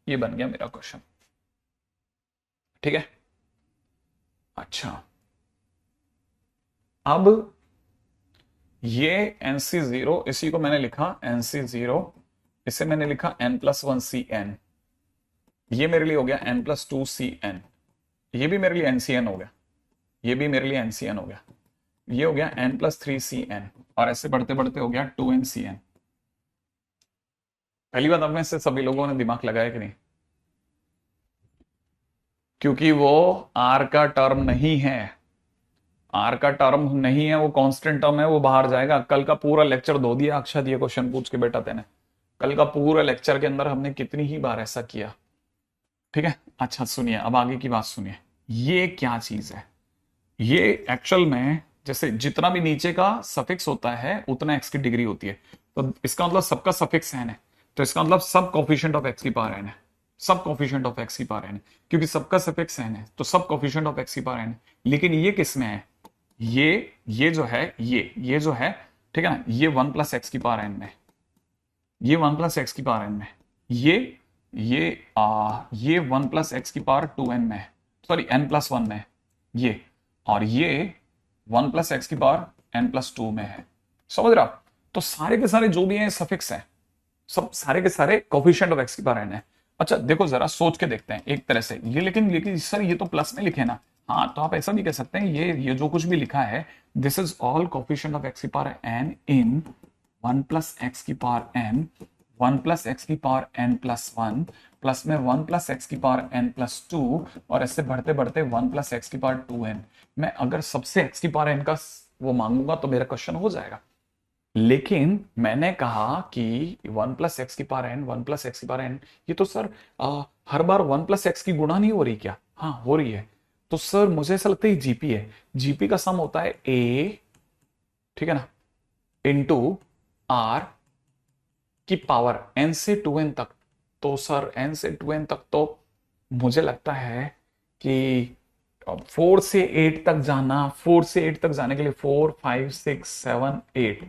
ये बन गया मेरा क्वेश्चन। ठीक है, अच्छा, अब ये NC0, इसी को मैंने लिखा NC0, इसे मैंने लिखा n+1CN, ये मेरे लिए हो गया n+2CN, ये भी मेरे लिए NCN हो गया, ये भी मेरे लिए NCN हो गया, ये हो गया n+3CN, और ऐसे बढ़ते बढ़ते हो गया 2NCN। पहली बात, अब में से सभी लोगों ने दिमाग लगाया कि नहीं? क्योंकि वो R का टर्म नहीं है, R का टर्म नहीं है, वो कांस्टेंट टर्म है, वो बाहर जाएगा। कल का पूरा लेक्चर धो दिया अक्षत ये क्वेश्चन पूछ के बेटा तेने। कल का पूरा लेक्चर के अंदर हमने कितनी ही बार ऐसा किया। ठीक है, अच्छा सुनिए, अब आगे की बात सुनिए। ये क्या चीज है? ये एक्चुअल में जैसे जितना भी नीचे का सफिक्स होता है उतना एक्स की डिग्री होती है, तो इसका मतलब सबका सफिक्स n है, तो इसका मतलब सब कोफिशिएंट ऑफ एक्स की पावर n है, सब कोफिशिएंट ऑफ एक्स की पावर n है, क्योंकि सबका सफिक्स n है तो सब कोफिशिएंट ऑफ एक्स की पावर n है। लेकिन ये किस में है? ये जो है, ये जो है, ठीक है ना, ये 1+x की पावर n में, ये 1+x की पावर n में, ये 1+x की पावर 2n में है, सॉरी n+1 में है ये, और ये 1+x की पावर n+2 में है। समझ रहा? तो सारे के सारे जो भी हैं सफिक्स है, सब सारे के सारे कोफिशिएंट ऑफ एक्स की पावर n है। अच्छा देखो, जरा सोच के देखते हैं एक तरह से ये, लेकिन सर ये तो प्लस में लिखे ना। हाँ, तो आप ऐसा भी कह सकते हैं, ये जो कुछ भी लिखा है, this is all coefficient of x की पावर n इन 1+x की पावर n, 1+x की पावर n+1, प्लस में 1+x की पावर n+2, और ऐसे बढ़ते बढ़ते 1+x की पावर 2n। मैं अगर सबसे x की पावर n का वो मांगूंगा तो मेरा क्वेश्चन हो जाएगा। लेकिन मैंने कहा कि 1+x की पावर n, 1+x की पावर n, ये तो सर हर बार 1+x की गुणा नहीं हो रही क्या? हाँ हो रही है। तो सर मुझे ऐसा लगता है जीपी है, जीपी का सम होता है a, ठीक है ना, इंटू r की पावर n से 2n तक। तो सर n से 2n तक तो मुझे लगता है कि 4 से 8 तक जाना, 4 से 8 तक जाने के लिए 4, 5, 6, 7, 8,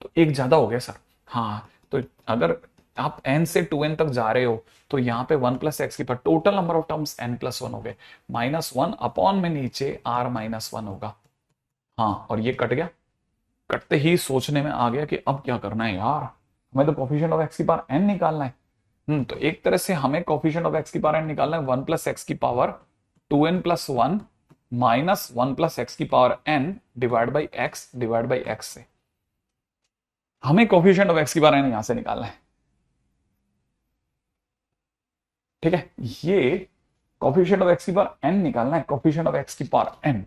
तो एक ज्यादा हो गया सर। हाँ, तो अगर आप n से 2n तक जा रहे हो तो यहाँ पे 1+x की power, total number of terms n+1 हो गए, -1 अपॉन में नीचे r-1 होगा। हाँ, और ये कट गया, कटते ही सोचने में आ गया कि अब क्या करना है यार, हमें तो कोफिशिएंट ऑफ एक्स की पावर n निकालना है। तो एक तरह से हमें कोफिशिएंट ऑफ एक्स की पावर n निकालना है 1+x की पावर 2n+1 माइनस 1+x की power n divide by x से। हमें कोफिशिएंट ऑफ एक्स की पावर n यहां से निकालना है। ठीक है, ये कोफिशिएंट ऑफ एक्स की पावर n निकालना है, कोफिशिएंट ऑफ एक्स की पावर n।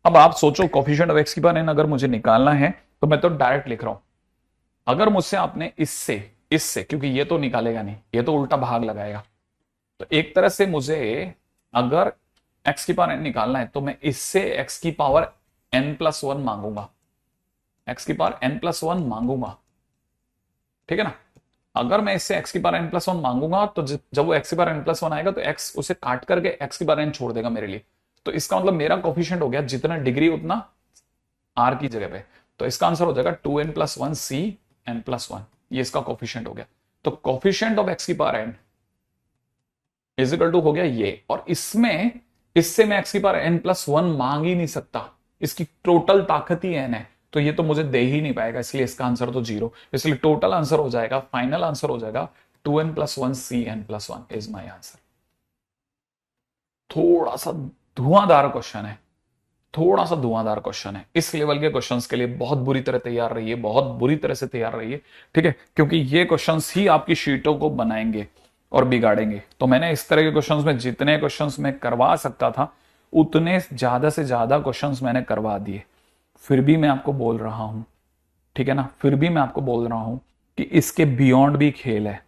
अब आप सोचो, कोफिशिएंट ऑफ एक्स की पावर n अगर मुझे निकालना है तो मैं तो डायरेक्ट लिख रहा हूं। अगर मुझसे आपने इससे क्योंकि ये तो निकालेगा नहीं, ये तो उल्टा भाग लगाएगा, तो एक तरह से मुझे अगर x की पावर n निकालना है तो मैं इससे x की पावर n+1 मांगूंगा, x की पावर n+1 मांगूंगा। ठीक है ना? अगर मैं इससे x की पावर n+1 मांगूंगा तो जब वो x की पावर n+1 आएगा तो x उसे काट करके x की पावर n छोड़ देगा मेरे लिए। तो इसका मतलब मेरा कोफिशिएंट हो गया जितना डिग्री उतना r की जगह पे, तो इसका आंसर हो जाएगा 2n+1 c n+1, ये इसका कोफिशिएंट हो गया। तो कोफिशिएंट ऑफ x की power n is equal to हो गया ये, और इससे मैं x की पावर n+1 मांग ही नहीं सकता, इसकी टोटल ताकत ही n है, तो ये तो मुझे दे ही नहीं पाएगा, इसलिए इसका आंसर तो 0। इसलिए टोटल आंसर हो जाएगा, फाइनल आंसर हो जाएगा 2n+1 c n+1 is my answer. थोड़ा सा धुआंधार क्वेश्चन है, थोड़ा सा धुआंधार क्वेश्चन है। इस लेवल के क्वेश्चंस के लिए बहुत बुरी तरह तैयार रहिए, बहुत बुरी तरह से तैयार रहिए, ठीक है, क्योंकि ये क्वेश्चंस ही आपकी शीटों को बनाएंगे और बिगाड़ेंगे। तो मैंने इस तरह के क्वेश्चंस में जितने क्वेश्चंस मैं करवा सकता था उतने ज्यादा से ज्यादा क्वेश्चंस मैंने करवा दिए। फिर भी मैं आपको बोल रहा हूं, ठीक है ना, फिर भी मैं आपको बोल रहा हूं कि इसके बियॉन्ड भी खेल है।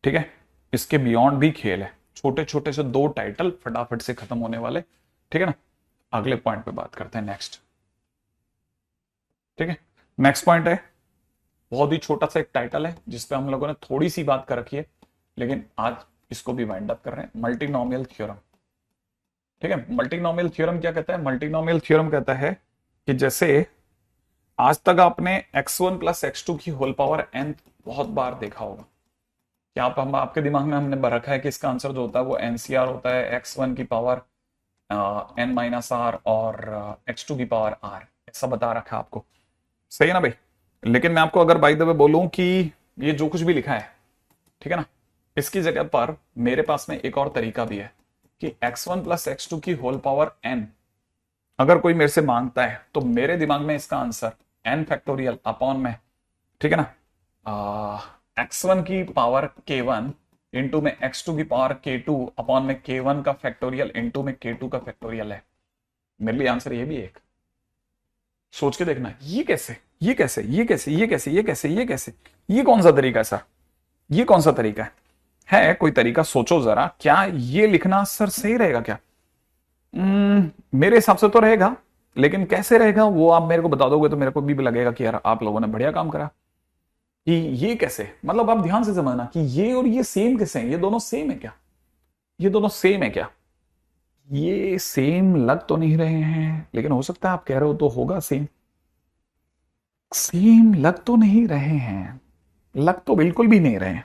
ठीक है, इसके बियॉन्ड भी खेल है। छोटे छोटे से 2 टाइटल फटाफट से खत्म होने वाले, ठीक है ना। अगले पॉइंट पे बात करते हैं, नेक्स्ट। ठीक है, नेक्स्ट पॉइंट है, बहुत ही छोटा सा एक टाइटल है जिसपे हम लोगों ने थोड़ी सी बात कर रखी है, लेकिन आज इसको भी वाइंड अप कर रहे हैं। Multinomial theorem. ठीक है, मल्टीनोमियल थ्योरम क्या कहता है? मल्टीनोमियल थ्योरम कहता है कि जैसे आज तक आपने x1 + x2 की होल पावर n बहुत बार देखा होगा। क्या आपके दिमाग में हमने रखा है कि इसका आंसर जो होता है वो NCR होता है x1 की पावर n - r और x2 की पावर r, ऐसा बता रखा है आपको, सही है ना भाई। लेकिन मैं आपको अगर बाय द वे बोलूं कि ये जो कुछ भी लिखा है, ठीक है ना, इसकी जगह पर मेरे पास में एक और तरीका भी है कि x1 प्लस x2 की होल पावर n अगर कोई मेरे से मांगता है तो मेरे दिमाग में इसका आंसर n फैक्टोरियल अपॉन में, ठीक है ना, x1 की पावर k1 इंटू में x2 की पावर k2 अपॉन में k1 का फैक्टोरियल इंटू में k2 का फैक्टोरियल है। मेरे लिए आंसर ये भी एक, सोच के देखना ये कैसे, ये कैसे, ये कैसे, ये कैसे, ये कैसे, ये कैसे, ये कौन सा तरीका है सर, ये कौन सा तरीका है कोई तरीका सोचो जरा, क्या ये लिखना सर सही रहेगा क्या? मेरे हिसाब से तो रहेगा, लेकिन कैसे रहेगा वो आप मेरे को बता दोगे तो मेरे को भी लगेगा कि यार आप लोगों ने बढ़िया काम करा। कि ये कैसे, मतलब आप ध्यान से समझना कि ये और ये सेम कैसे हैं, ये दोनों सेम है क्या, ये दोनों सेम है क्या? ये सेम लग तो नहीं रहे हैं, लेकिन हो सकता है आप कह रहे हो तो होगा सेम। सेम लग तो नहीं रहे हैं, लग तो बिल्कुल भी नहीं रहे हैं,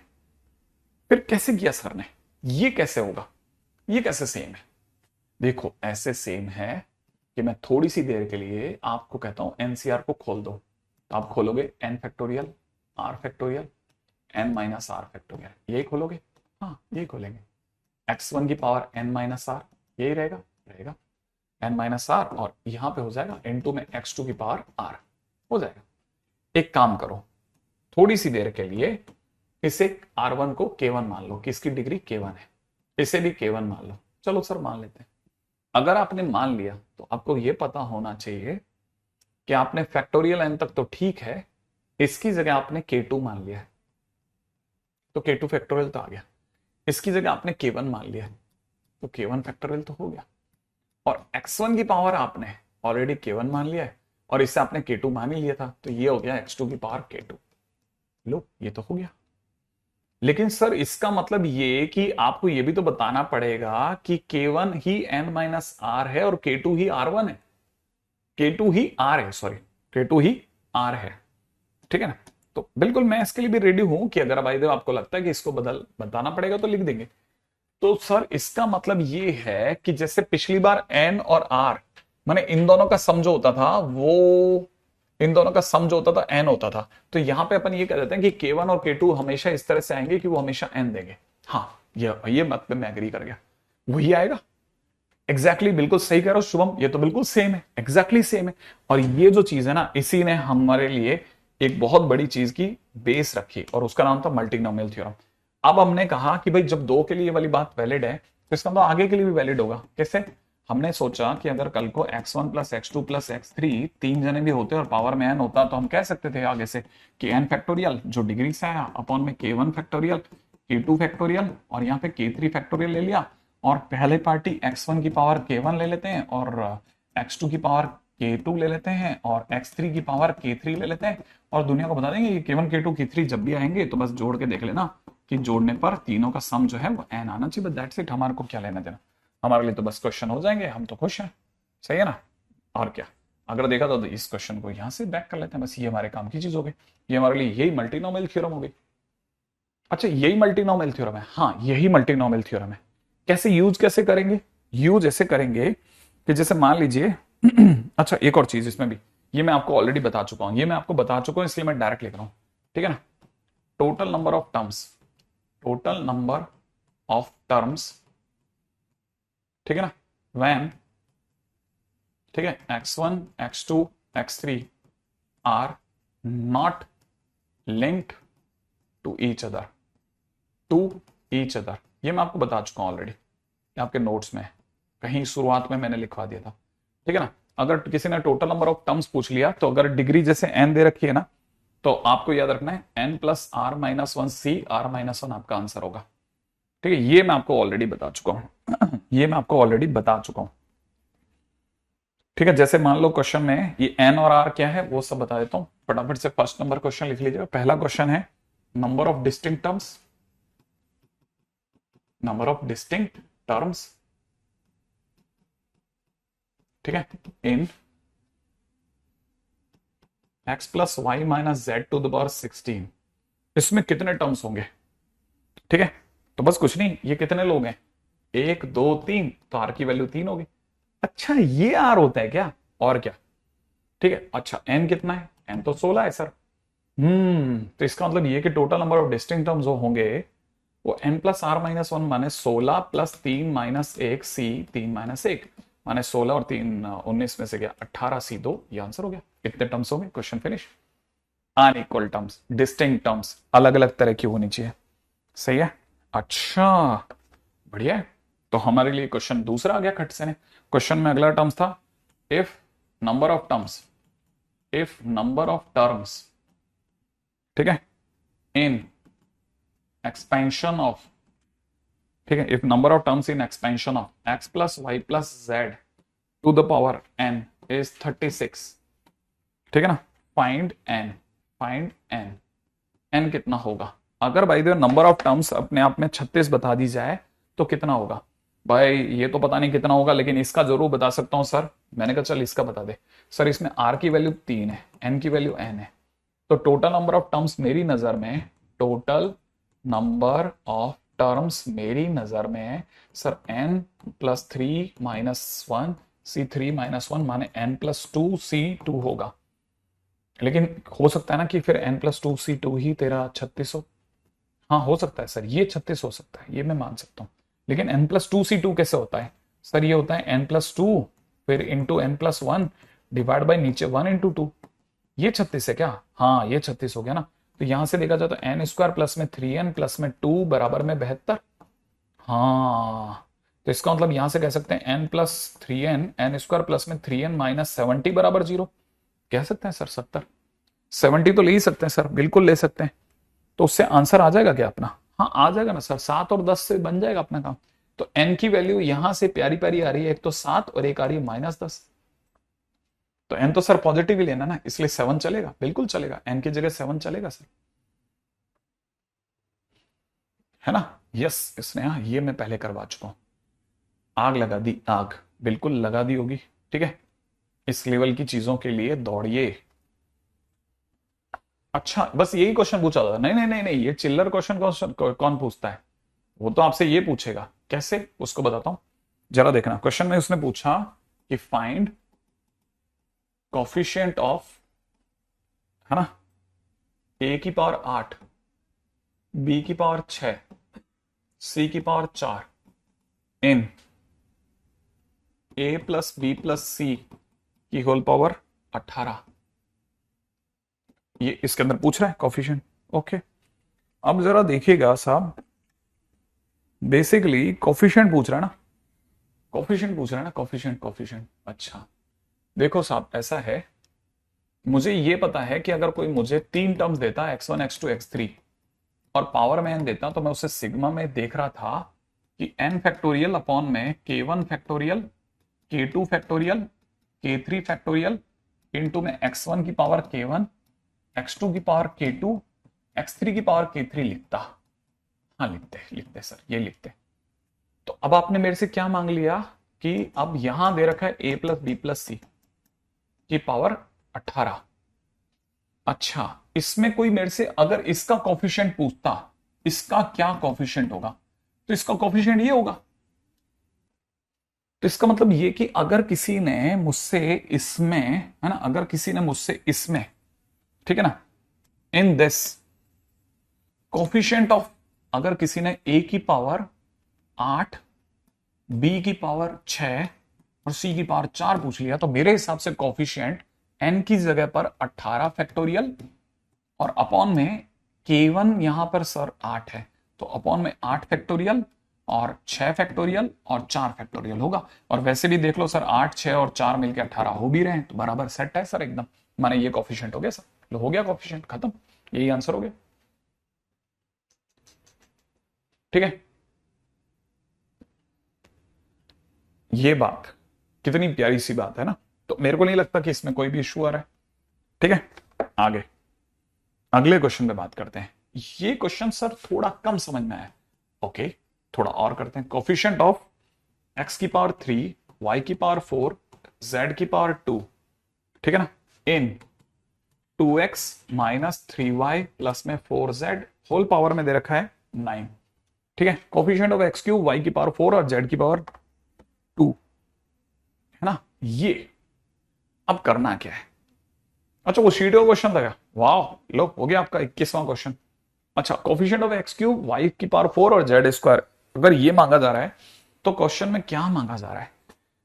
फिर कैसे किया सर ने, ये कैसे होगा, ये कैसे सेम है? देखो ऐसे सेम है कि मैं थोड़ी सी देर के लिए आपको कहता हूं एनसीआर को खोल दो, तो आप खोलोगे n factorial r factorial n minus r factorial, यही खोलोगे, हाँ यही खोलेंगे। x1 की पावर n माइनस आर, यही रहेगा, रहेगा n माइनस आर, और यहां पे हो जाएगा n2 में x2 की पावर r हो जाएगा। एक काम करो, थोड़ी सी देर के लिए इसे r1 को k1 मान लो कि इसकी डिग्री k1 है, इसे भी k1 मान लो, चलो सर मान लेते हैं। अगर आपने मान लिया तो आपको यह पता होना चाहिए कि आपने फैक्टोरियल n तक तो ठीक है, इसकी जगह आपने k2 मान लिया है तो k2 फैक्टोरियल तो आ गया, इसकी जगह आपने k1 मान लिया तो k1 फैक्टोरियल तो हो गया, और x1 की पावर आपने ऑलरेडी k1 मान लिया है और इससे आपने k2 मान ही लिया था, तो ये हो गया x2 की पावर k2। लो ये तो हो गया। लेकिन सर इसका मतलब ये कि आपको ये भी तो बताना पड़ेगा कि k1 he n minus are है और k2 ही r1 है, k2 ही r है, सॉरी k2 ही r है, ठीक है ना। तो बिल्कुल मैं इसके लिए भी रेडी हूं कि अगर भाई आपको लगता है कि इसको बताना पड़ेगा तो लिख देंगे। तो सर इसका मतलब ये है कि जैसे पिछली बार n और r माने इन दोनों का सम जो होता था वो, इन दोनों का सम जो होता था n होता था, तो यहां पे अपन ये कह देते हैं कि k1 और k2 हमेशा इस तरह से आएंगे कि वो हमेशा n देंगे। हाँ ये मत पे मैं एग्री कर गया, वही आएगा एग्जैक्टली, बिल्कुल सही कह रहा हूं शुभम, ये तो बिल्कुल सेम है, एग्जैक्टली सेम है। और ये जो चीज है ना, इसी ने हमारे लिए एक बहुत बड़ी चीज की बेस रखी और उसका नाम था मल्टीनोमियल थ्योरम। अब हमने कहा कि भाई जब दो के लिए वाली बात वैलिड है तो इसका मतलब आगे के लिए भी वैलिड होगा। कैसे? हमने सोचा कि अगर कल को x1 plus x2 plus x3 तीन जने भी होते और पावर में n होता तो हम कह सकते थे आगे से कि n फैक्टोरियल जो डिग्री से आया अपॉन में k1 फैक्टोरियल k2 फैक्टोरियल और यहाँ पे k3 फैक्टोरियल ले लिया, और पहले पार्टी x1 की पावर k1 ले लेते हैं और x2 की पावर k2 ले लेते हैं और x3 की पावर k3 ले लेते हैं, और दुनिया को बता देंगे कि k1 k2 k3 जब भी आएंगे तो बस जोड़ के देख लेना कि जोड़ने पर तीनों का सम जो है वो n आना चाहिए, बस दैट्स इट। हमारे को क्या लेना देना, हमारे लिए तो बस क्वेश्चन हो जाएंगे, हम तो खुश हैं, सही है ना। और क्या, अगर देखा तो इस क्वेश्चन को यहां से बैक कर लेते हैं, बस ये हमारे काम की चीज हो गई, ये हमारे लिए यही मल्टीनोमियल थ्योरम हो गई। अच्छा यही मल्टीनोमियल थ्योरम है, हाँ यही मल्टीनोमियल थ्योरम है। कैसे यूज कैसे करेंगे? यूज ऐसे करेंगे कि जैसे मान लीजिए अच्छा एक और चीज इसमें भी, ये मैं आपको ऑलरेडी बता चुका हूं, ये मैं आपको बता चुका हूं इसलिए मैं डायरेक्ट लिख रहा हूं, ठीक है ना। Total number of terms, total number of terms, ठीक है ना, when, ठीक है, x1 x2 x3 are not linked to each other, to each other, ये मैं आपको बता चुका हूं ऑलरेडी, आपके नोट्स में कहीं शुरुआत में मैंने लिखवा दिया था, ठीक है ना। अगर किसी ने टोटल नंबर ऑफ टर्म्स पूछ लिया तो अगर डिग्री जैसे n दे रखी है ना, तो आपको याद रखना है n plus r minus one C r minus one आपका आंसर होगा, ठीक है। ये मैं आपको ऑलरेडी बता चुका हूं ये मैं आपको ऑलरेडी बता चुका हूं, ठीक है। जैसे मान लो क्वेश्चन में ये n और r क्या है वो सब बता देता हूं, फटाफट से फर्स्ट नंबर क्वेश्चन लिख लीजिएगा। पहला क्वेश्चन है number of distinct terms, number of distinct terms, ठीक है, in x plus y minus z to the power 16, इसमें कितने टर्म्स होंगे, ठीक है। तो बस कुछ नहीं, ये कितने लोग हैं, 1 2 3, तो r की वैल्यू 3 होगी। अच्छा ये r होता है क्या, और क्या, ठीक है। अच्छा n कितना है, n तो 16 है सर। तो इसका मतलब ये कि total number of distinct terms जो होंगे वो n plus r minus one माने 16 प्लस 3 माइनस 1 सी 3 माइनस 1 माने 16 और 3 19 में से गया 18 सी 2, ये आंसर हो गया। कितने टर्म्स हो गए, question finish. Unequal terms, distinct terms अलग अलग तरह की होनी चाहिए। सही है। अच्छा, बढ़िया है। तो हमारे लिए क्वेश्चन दूसरा आ गया खट से ने। क्वेश्चन में अगला टर्म्स था if number of terms, if number of terms, ठीक है, इन एक्सपेंशन ऑफ, ठीक है, if number of terms in expansion of x plus y plus z to the power n is 36, ठीक है ना, find n, find n, n कितना होगा। अगर भाई नंबर ऑफ टर्म्स अपने आप में 36 बता दी जाए तो कितना होगा भाई, ये तो पता नहीं कितना होगा, लेकिन इसका जरूर बता सकता हूं सर। मैंने कहा चल इसका बता दे सर। इसमें r की वैल्यू 3 है, n की वैल्यू n है, तो टोटल नंबर ऑफ टर्म्स मेरी नजर में, टोटल नंबर ऑफ टर्म्स मेरी नजर में sir n plus 3 minus 1 c3 minus 1 माने n प्लस 2 c2 होगा। लेकिन हो सकता है ना कि फिर n प्लस 2 c2 ही तेरा 36 हो। हाँ हो सकता है सर, ये 36 हो सकता है, ये मैं मान सकता हूँ। लेकिन n प्लस 2 c2 कैसे होता है सर, ये होता है n प्लस 2 फिर into n plus 1 divide by नीचे 1 इंटू 2। ये 36 है क्या, हाँ ये 36 हो गया ना। तो यहां से देखा जाए तो n स्क्वायर प्लस में 3n प्लस में 2 बराबर में 72। हाँ, तो इसका मतलब यहां से कह सकते हैं n plus 3n, n square plus में 3n माइनस 70 बराबर 0। कह सकते हैं सर 70, 70 तो ले ही सकते हैं सर, बिल्कुल ले सकते हैं। तो उससे आंसर आ जाएगा क्या अपना, हाँ आ जाएगा ना सर, 7 और 10 से बन जाएगा अपना काम। तो n की वैल्यू यहां से प्यारी प्यारी आ रही है, एक तो 7 और एक आ रही है -10। तो n तो सर पॉजिटिव ही लेना ना, इसलिए 7 चलेगा, बिल्कुल चलेगा, n की जगह 7 चलेगा सर, है ना। यस इसने, हाँ ये मैं पहले करवा चुका हूं। आग लगा दी, आग बिल्कुल लगा दी होगी। ठीक है, इस लेवल की चीजों के लिए दौड़िए। अच्छा बस यही क्वेश्चन पूछा था, नहीं नहीं नहीं नहीं, ये चिल्लर क्वेश्चन कौन पूछता है, वो तो आपसे ये पूछेगा कैसे, उसको बताता हूं। जरा देखना, क्वेश्चन में उसने पूछा कि फाइंड कॉफिशिएंट ऑफ, है ना, a की पावर 8, b की पावर 6, c की power 4 in a plus b plus c की होल पावर 18। ये इसके अंदर पूछ रहा है कॉफिशिएंट। ओके, अब जरा देखिएगा साहब, बेसिकली कॉफिशिएंट पूछ रहा है ना, कॉफिशिएंट पूछ रहा है ना, कॉफिशिएंट कॉफिशिएंट। अच्छा देखो साहब, ऐसा है, मुझे ये पता है कि अगर कोई मुझे 3 टर्म्स देता है x1 x2 x3 और पावर में n देता, तो मैं उसे सिग्मा में देख रहा था कि n फैक्टोरियल अपॉन में k1 factorial, k2 factorial, k3 factorial into में x1 की पावर k1, x2 की पावर k2, x3 की पावर k3 लिखता। हाँ लिखते लिखते सर, ये लिखते। तो अब आपने मेरे से क्या मांग लिया कि अब यहां दे रखा है a plus b plus c की पावर 18। अच्छा, इसमें कोई मेरे से अगर इसका कॉफिशिएंट पूछता, इसका क्या कॉफिशिएंट होगा, तो इसका कॉफिशिएंट ये होगा। तो इसका मतलब ये कि अगर किसी ने मुझसे इसमें, है ना, अगर किसी ने मुझसे इसमें, ठीक है ना, इन दिस कॉफिशिएंट ऑफ, अगर किसी ने a की पावर 8, b की पावर 6 और c की पावर 4 पूछ लिया, तो मेरे हिसाब से कॉफिशिएंट n की जगह पर 18 फैक्टोरियल और अपॉन में k1 यहां पर सर 8 है, तो अपॉन में 8 फैक्टोरियल और 6 फैक्टोरियल और 4 फैक्टोरियल होगा। और वैसे भी देख लो सर, 8 6 और 4 मिलकर 18 हो भी रहे हैं, तो बराबर सेट है सर एकदम। माने ये कॉफिशिएंट हो गया सर, लो हो गया कॉफिशिएंट, खत्म, यही आंसर हो गया। ठीक है, ये बात कितनी प्यारी सी बात है ना, तो मेरे को नहीं लगता कि इसमें कोई भी इशू आ रहा है। ठीक है, आगे अगले क्वेश्चन पे बात करते हैं। ये क्वेश्चन सर थोड़ा कम समझ में आया, ओके थोड़ा और करते हैं। कोफिशिएंट ऑफ x की पावर 3, y की पावर 4, z की पावर 2, ठीक है ना, इन 2x माइनस 3y प्लस में 4z होल पावर में दे रखा है 9। ठीक है, coefficient of x cube, y की पावर 4 और z की पावर 2, है ना। ये अब करना क्या है, अच्छा, वो शीट का क्वेश्चन था क्या? वाह, लो हो गया आपका 21वां क्वेश्चन। अच्छा, coefficient of x cube y की पावर 4 और जेड स्क्वायर, अगर ये मांगा जा रहा है तो क्वेश्चन में क्या मांगा जा रहा है?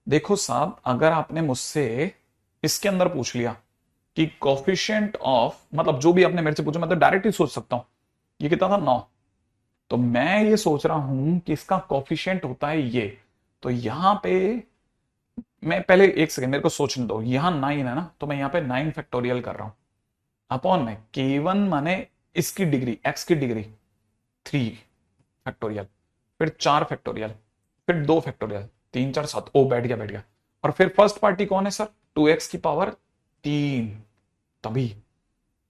देखो साहब, अगर आपने मुझसे इसके अंदर पूछ लिया कि कोफिशिएंट ऑफ, मतलब जो भी आपने मेरे से पूछा, मैं तो डायरेक्ट ही सोच सकता हूं ये कितना था 9, तो मैं ये सोच रहा हूं कि इसका कोफिशिएंट होता है ये। तो यहां पे मैं पहले एक सेकंड मेरे को सोचने दो, यहां 9 है ना, तो मैं यहां पे 9 फैक्टोरियल कर रहा हूं अपॉन में K1 माने इसकी डिग्री, एक्स की डिग्री 3 फैक्टोरियल, फिर 4 फैक्टोरियल, फिर 2 फैक्टोरियल, 3 4 7, ओ बैठ गया बैठ गया। और फिर फर्स्ट पार्टी कौन है सर? 2x की पावर 3, तभी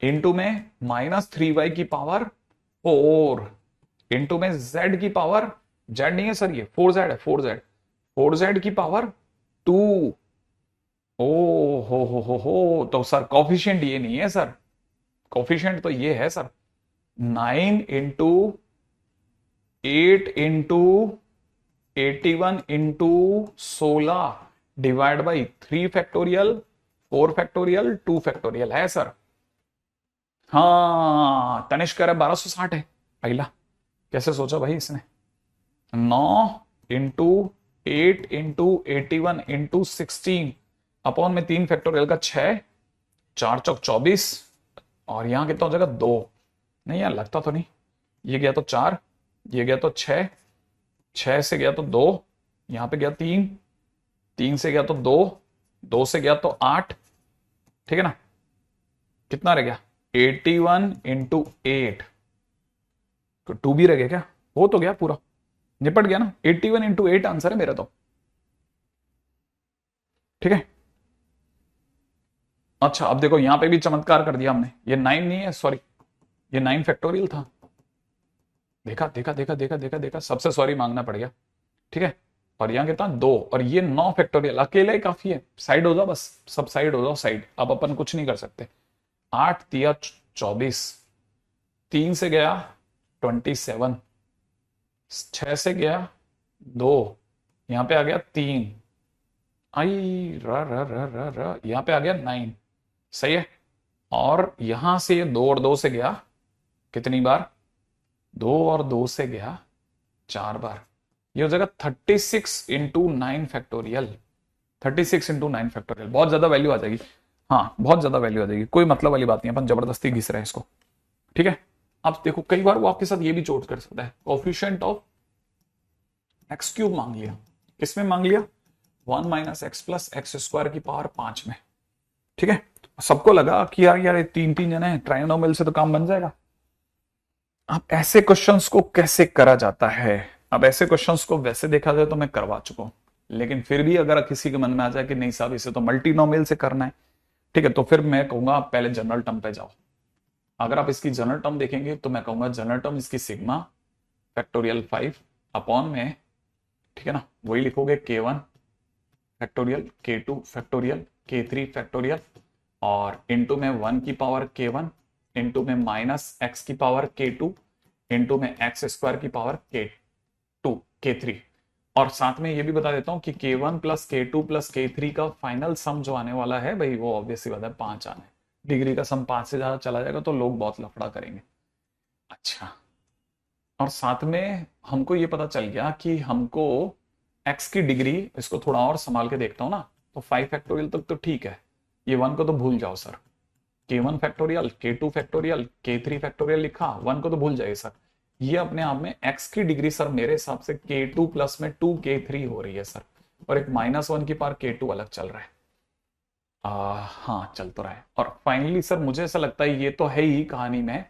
इंटू में -3y की पावर 4, इंटू में z की पावर, z नहीं है सर, ये 4z है, 4z, 4z की पावर 2। ओ हो, तो सर कॉफिशिएंट ये नहीं है सर, कॉफिशिएंट तो ये है sir, 9 into 8 into 81 into 16 divide by 3 factorial, 4 factorial, 2 factorial है सर। हाँ, तनिष्क कह रहा 1260 है। पहला कैसे सोचा भाई इसने? 9 इंटू 8 इंटू 81 इंटू 16 अपॉन में 3 फैक्टोरियल का 6, 4 चौक 24, और यहां कितना हो जाएगा 2, नहीं यार लगता तो नहीं, ये गया तो 4, ये गया तो 6, 6 से गया तो 2, यहां पे गया 3, 3 से गया तो 2, 2 से गया तो 8, ठीक है ना? कितना रह गया? 81 इंटू 8, तो 2 भी रह गया क्या? हो तो गया पूरा, निपट गया ना, 81 इंटू 8 आंसर है मेरा तो, ठीक है। अच्छा अब देखो यहां पे भी चमत्कार कर दिया हमने, ये 9 नहीं है, सॉरी, ये 9 फैक्टोरियल था। देखा देखा देखा देखा देखा देखा, सबसे सॉरी मांगना पड़ गया, ठीक है। और यहाँ कितना 2, और ये 9 फैक्टोरियल अकेले ही काफी है, साइड हो जाओ बस, सब साइड हो जाओ साइड, अब अपन कुछ नहीं कर सकते। 8 तिया 24, 3 से गया 27, 6 से गया 2, यहां पे आ गया 3, आई र र र र र यहां पे आ गया 9, सही है। और यहां से 2 और 2 से गया कितनी बार? 2 और 2 से गया 4 बार, ये हो जाएगा 36 इंटू 9 फैक्टोरियल, 36 इंटू 9 फैक्टोरियल, बहुत ज्यादा वैल्यू आ जाएगी। हाँ बहुत ज्यादा वैल्यू आ जाएगी, कोई मतलब वाली बात नहीं, अपन जबरदस्ती घिस रहे हैं इसको, ठीक है। अब देखो कई बार वो आपके साथ ये भी चोट कर सकता है, कोफिशिएंट ऑफ एक्स क्यूब मांग लिया, किसमें मांग लिया? 1 - x + x² की पावर 5 में, ठीक है। सबको लगा कि यार यार 3 3 जने हैं, ट्राइनोमियल से तो काम बन जाएगा। अब ऐसे क्वेश्चंस को कैसे करा जाता है? अब ऐसे क्वेश्चंस को वैसे देखा जाए तो मैं करवा चुका हूं, लेकिन फिर भी अगर किसी के मन में आ जाए कि नहीं साहब इसे तो मल्टीनोमियल से करना है, ठीक है, तो फिर मैं कहूंगा आप पहले जनरल टर्म पे जाओ। अगर आप इसकी जनरल टर्म देखेंगे तो मैं कहूंगा जनरल टर्म इसकी सिग्मा फैक्टोरियल 5 अपॉन में, ठीक है ना, वही लिखोगे K1 factorial, K2 factorial, K3 factorial, और इंटू में 1 की पावर K1, इंटू में -x की पावर K2, इंटू में x² की पावर K2 K3। और साथ में ये भी बता देता हूं कि K1 + K2 + K3 का फाइनल सम जो आने वाला है भाई, वो ऑब्वियसली बात है 5 आने, डिग्री का सम 5 से ज्यादा चला जाएगा तो लोग बहुत लफड़ा करेंगे। अच्छा, और साथ में हमको ये पता चल गया कि हमको x की डिग्री, इसको थोड़ा और संभाल के देखता हूं ना, तो 5 फैक्टोरियल तक तो ठीक है, ये 1 को तो भूल जाओ sir, K1 factorial, K2 factorial, K3 factorial लिखा, 1 को तो भूल जाइए सर। ये अपने आप में x की डिग्री सर मेरे हिसाब से K2 प्लस में 2K3 हो रही है सर, और एक -1 की पावर K2 अलग चल रहा है। हाँ चल तो रहा है। और फाइनली सर मुझे ऐसा लगता है ये तो है ही कहानी में,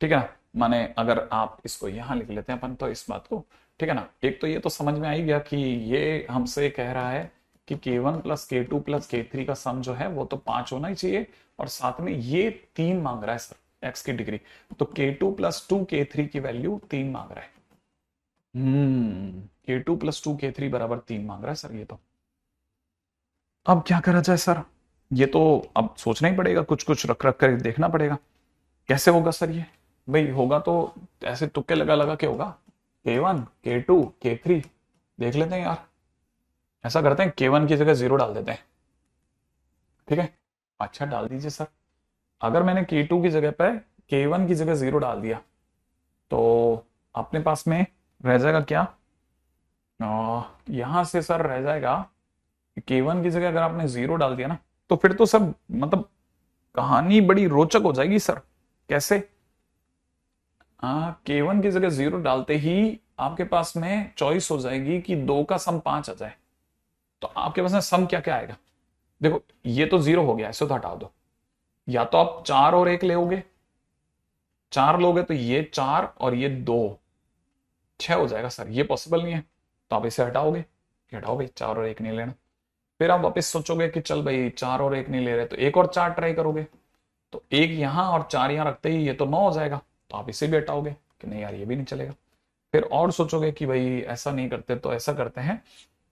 ठीक है ना, माने अगर आप इसको यहां लिख लेते हैं अपन तो इस बात को, ठीक है ना, एक तो ये तो समझ में आ ही गया कि ये हमसे कह रहा है कि K1 + K2 + K3 का सम जो है वो तो 5 होना ही चाहिए, और साथ में ये 3 मांग रहा है सर x की डिग्री, तो K2 + 2K3 की वैल्यू 3 मांग रहा है। K2 + 2K3 बराबर 3 मांग रहा है सर ये तो। अब क्या करा जाए सर? ये तो अब सोचना ही पड़ेगा, कुछ कुछ रख रख कर देखना पड़ेगा कैसे होगा सर ये। भाई होगा तो ऐसे तुक्के लगा लगा के होगा, K1 K2 K3 देख लेते हैं यार, ऐसा करते हैं K1 की जगह 0 डाल देते हैं, ठीक है। अच्छा डाल दीजिए सर, अगर मैंने K2 की जगह पे K1 की जगह 0 डाल दिया तो अपने पास में रह जाएगा क्या, यहां से सर रह जाएगा K1 की जगह अगर आपने 0 डाल दिया ना, तो फिर तो सब मतलब कहानी बड़ी रोचक हो जाएगी सर। कैसे? K1 की जगह 0 डालते ही आपके पास में चॉइस हो जाएगी कि 2 का सम 5 आ जाए। तो आपके पास में सम क्या क्या आएगा? देखो ये तो 0 हो गया, इसको तो हटा दो। या तो आप 4 और 1 लोगे, 4 लोगे तो ये 4 और ये 2 6 हो जाएगा सर, ये पॉसिबल नहीं है। तो आप इसे हटाओगे, हटाओ भाई, 4 और 1 नहीं लेना। फिर आप वापस सोचोगे कि चल भाई 4 और 1 नहीं ले रहे, तो एक और 4 ट्राई करोगे, तो एक यहां और 4 यहां रखते ही ये तो 9 हो जाएगा, तो आप इसे भी हटाओगे कि नहीं यार ये भी नहीं चलेगा। फिर और सोचोगे कि भाई ऐसा नहीं करते तो ऐसा करते हैं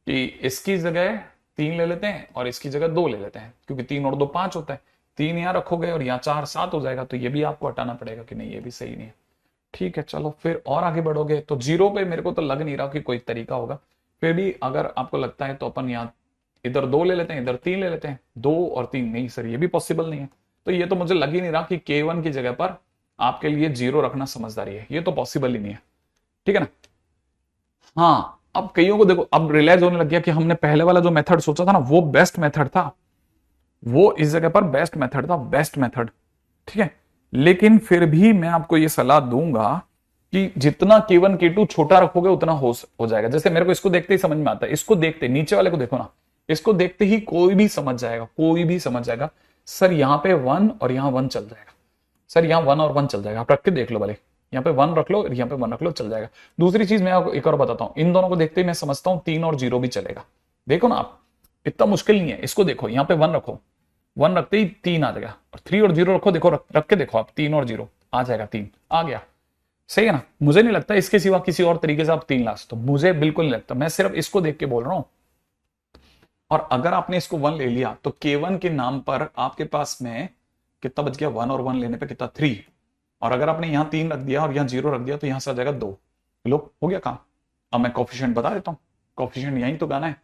कि इसकी जगह 3 ले लेते हैं और इसकी जगह 2 ले लेते हैं, क्योंकि 3 और 2 5 होता है। 3 यहां रखोगे और यहाँ 4 7 हो जाएगा, तो ये भी आपको हटाना पड़ेगा कि नहीं ये भी सही नहीं है। ठीक है चलो, फिर और आगे बढ़ोगे तो 0 पे मेरे को तो लग नहीं रहा कि कोई तरीका होगा। फिर भी अगर आपको लगता है तो अपन यहाँ इधर 2 ले लेते हैं, इधर 3 ले लेते हैं। 2 और 3 नहीं सर, ये भी पॉसिबल नहीं है। तो ये तो मुझे लग ही नहीं रहा कि K1 की जगह पर आपके लिए 0 रखना समझदारी है, ये तो पॉसिबल ही नहीं है। ठीक है ना? हाँ, अब कईयों को देखो अब रियलाइज होने लग गया कि हमने पहले वाला जो मेथड सोचा था ना वो बेस्ट मेथड था, वो इस जगह पर बेस्ट मेथड था, बेस्ट मेथड। ठीक है, लेकिन फिर भी मैं आपको ये सलाह दूंगा कि जितना K1 K2 छोटा रखोगे उतना हो जाएगा। जैसे मेरे को इसको देखते ही समझ में आता है, इसको देखते नीचे वाले को देखो ना, इसको देखते ही कोई भी समझ जाएगा, कोई भी समझ जाएगा सर यहाँ पे 1 और यहाँ 1 चल जाएगा, सर यहाँ 1 और 1 चल जाएगा। आप रख के देख लो, भले यहाँ पे 1 रख लो और यहाँ पे 1 रख लो, चल जाएगा। दूसरी चीज मैं आपको एक और बताता हूँ, इन दोनों को देखते ही मैं समझता हूँ 3 और 0 भी चलेगा। देखो ना आप, इतना मुश्किल नहीं है। इसको देखो, यहाँ पे 1 रखो, 1 रखते ही 3 आ जाएगा, और 3 और 0 रखो, देखो रख के देखो आप, 3 और 0 आ जाएगा, 3 आ गया। सही है ना? मुझे नहीं लगता इसके सिवा किसी और तरीके से आप 3 ला सकते हो, मुझे बिल्कुल नहीं लगता, मैं सिर्फ इसको देख के बोल रहा हूं। और अगर आपने इसको 1 ले लिया तो K1 के नाम पर आपके पास में कितना बच गया? 1 और 1 लेने पे कितना? 3। और अगर आपने यहां 3 रख दिया और यहां 0 रख दिया तो यहां से आ जाएगा 2। लो हो गया काम। अब मैं कॉफिशिएंट बता देता हूं, कॉफिशिएंट यहीं तो गाना है।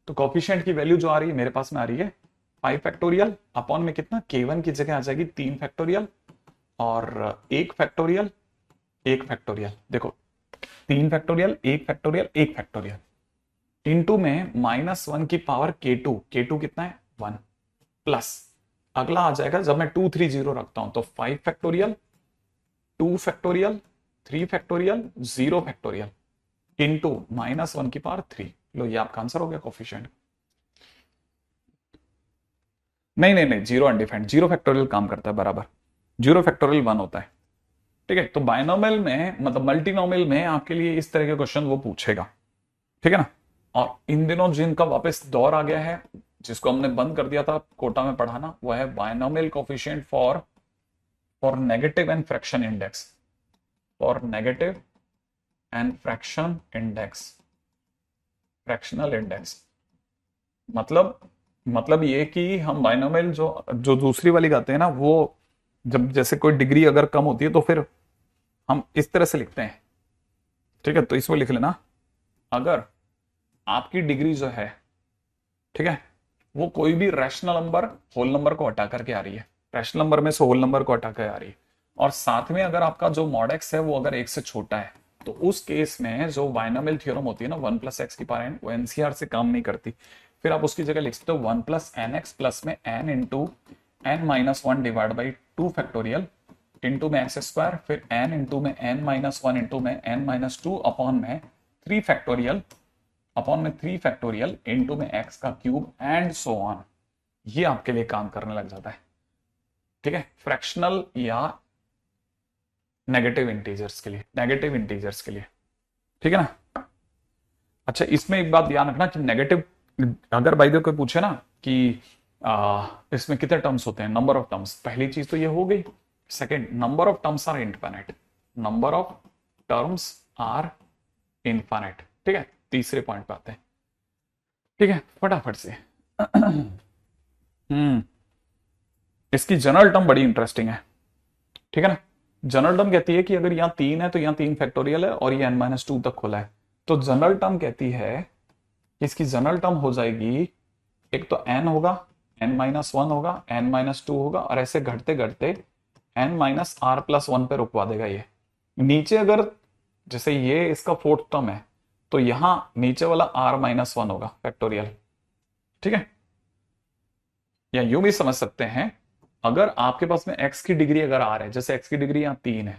तो कॉफिशिएंट की वैल्यू जो आ रही है मेरे पास में आ रही है 5 फैक्टोरियल अपॉन में कितना? K1 की जगह आ जाएगी 3 फैक्टोरियल और 1 फैक्टोरियल, 1 फैक्टोरियल। देखो 3 फैक्टोरियल, 1 फैक्टोरियल, 1 फैक्टोरियल इंटू में -1 की पावर K2, K2 कितना है? 1 प्लस अगला आ जाएगा जब मैं 2 3 0 रखता हूं तो 5 factorial, 2 factorial, 3 factorial, 0 factorial into -1 की पावर 3। लो ये आपका आंसर हो गया कॉफिशिएंट। नहीं नहीं नहीं, 0 अनडिफाइंड, 0 फैक्टोरियल काम करता है बराबर, 0 फैक्टोरियल 1 होता है। ठीक है, तो बायनोमियल में मतलब मल्टीनोमियल में आपके लिए इस तरह के क्वेश्चन वो पूछेगा। ठीक है ना? और इन दिनों जिनका वापस दौर आ गया है, जिसको हमने बंद कर दिया था कोटा में पढ़ाना, वो है binomial coefficient for negative and fraction index, for negative and fraction index, fractional index. मतलब ये कि हम बायनोमियल जो जो दूसरी वाली गाते हैं ना, वो जब जैसे कोई डिग्री अगर कम होती है तो फिर हम इस तरह से लिखते हैं। ठीक है, तो इसमें लिख लेना, अगर आपकी डिग्री जो है, ठीक है, वो कोई भी रैशनल नंबर होल नंबर को हटा करके आ रही है, रैशनल नंबर में से होल नंबर को हटा कर आ रही है, और साथ में अगर आपका जो मॉड एक्स है वो अगर 1 से छोटा है, तो उस केस में जो बायनोमियल थ्योरम होती है ना 1 + x की पावर n, वो एनसीआर से काम नहीं करती। फिर आप उसकी जगह लिख सकते हो 1 + nx प्लस में n into n-1 divide by 2 factorial into में एक्स स्क्वायर, फिर n इंटू में n-1 इंटू में n-2 अपॉन में 3 फैक्टोरियल अपॉन में 3 फैक्टोरियल इंटू में x का क्यूब एंड सो ऑन। ये आपके लिए काम करने लग जाता है। ठीक है, फ्रैक्शनल या नेगेटिव इंटीजर्स के लिए, नेगेटिव इंटीजर्स के लिए। ठीक है ना? अच्छा, इसमें एक बात ध्यान रखना कि नेगेटिव, अगर बाई द वे कोई पूछे ना कि इसमें कितने टर्म्स होते हैं, नंबर ऑफ टर्म्स, पहली चीज तो ये हो गई। Second, number of terms are infinite, number of terms are infinite. ठीक है, तीसरे पॉइंट पे आते हैं। ठीक है, फटाफट से इसकी जनरल टर्म बड़ी इंटरेस्टिंग है। ठीक है ना? जनरल टर्म कहती है कि अगर यहां 3 है तो यहां 3 फैक्टोरियल है और ये n-2 तक खुला है, तो जनरल टर्म कहती है, इसकी जनरल टर्म हो जाएगी, एक तो n होगा, n-1 होगा, n-2 होगा, और ऐसे घटते घटते n-r+1 पे रुकवा देगा ये। नीचे अगर जैसे ये इसका फोर्थ टर्म है तो यहां नीचे वाला r-1 होगा फैक्टोरियल। ठीक है, या यूं भी समझ सकते हैं, अगर आपके पास में x की डिग्री अगर r है, जैसे x की डिग्री यहां 3 है,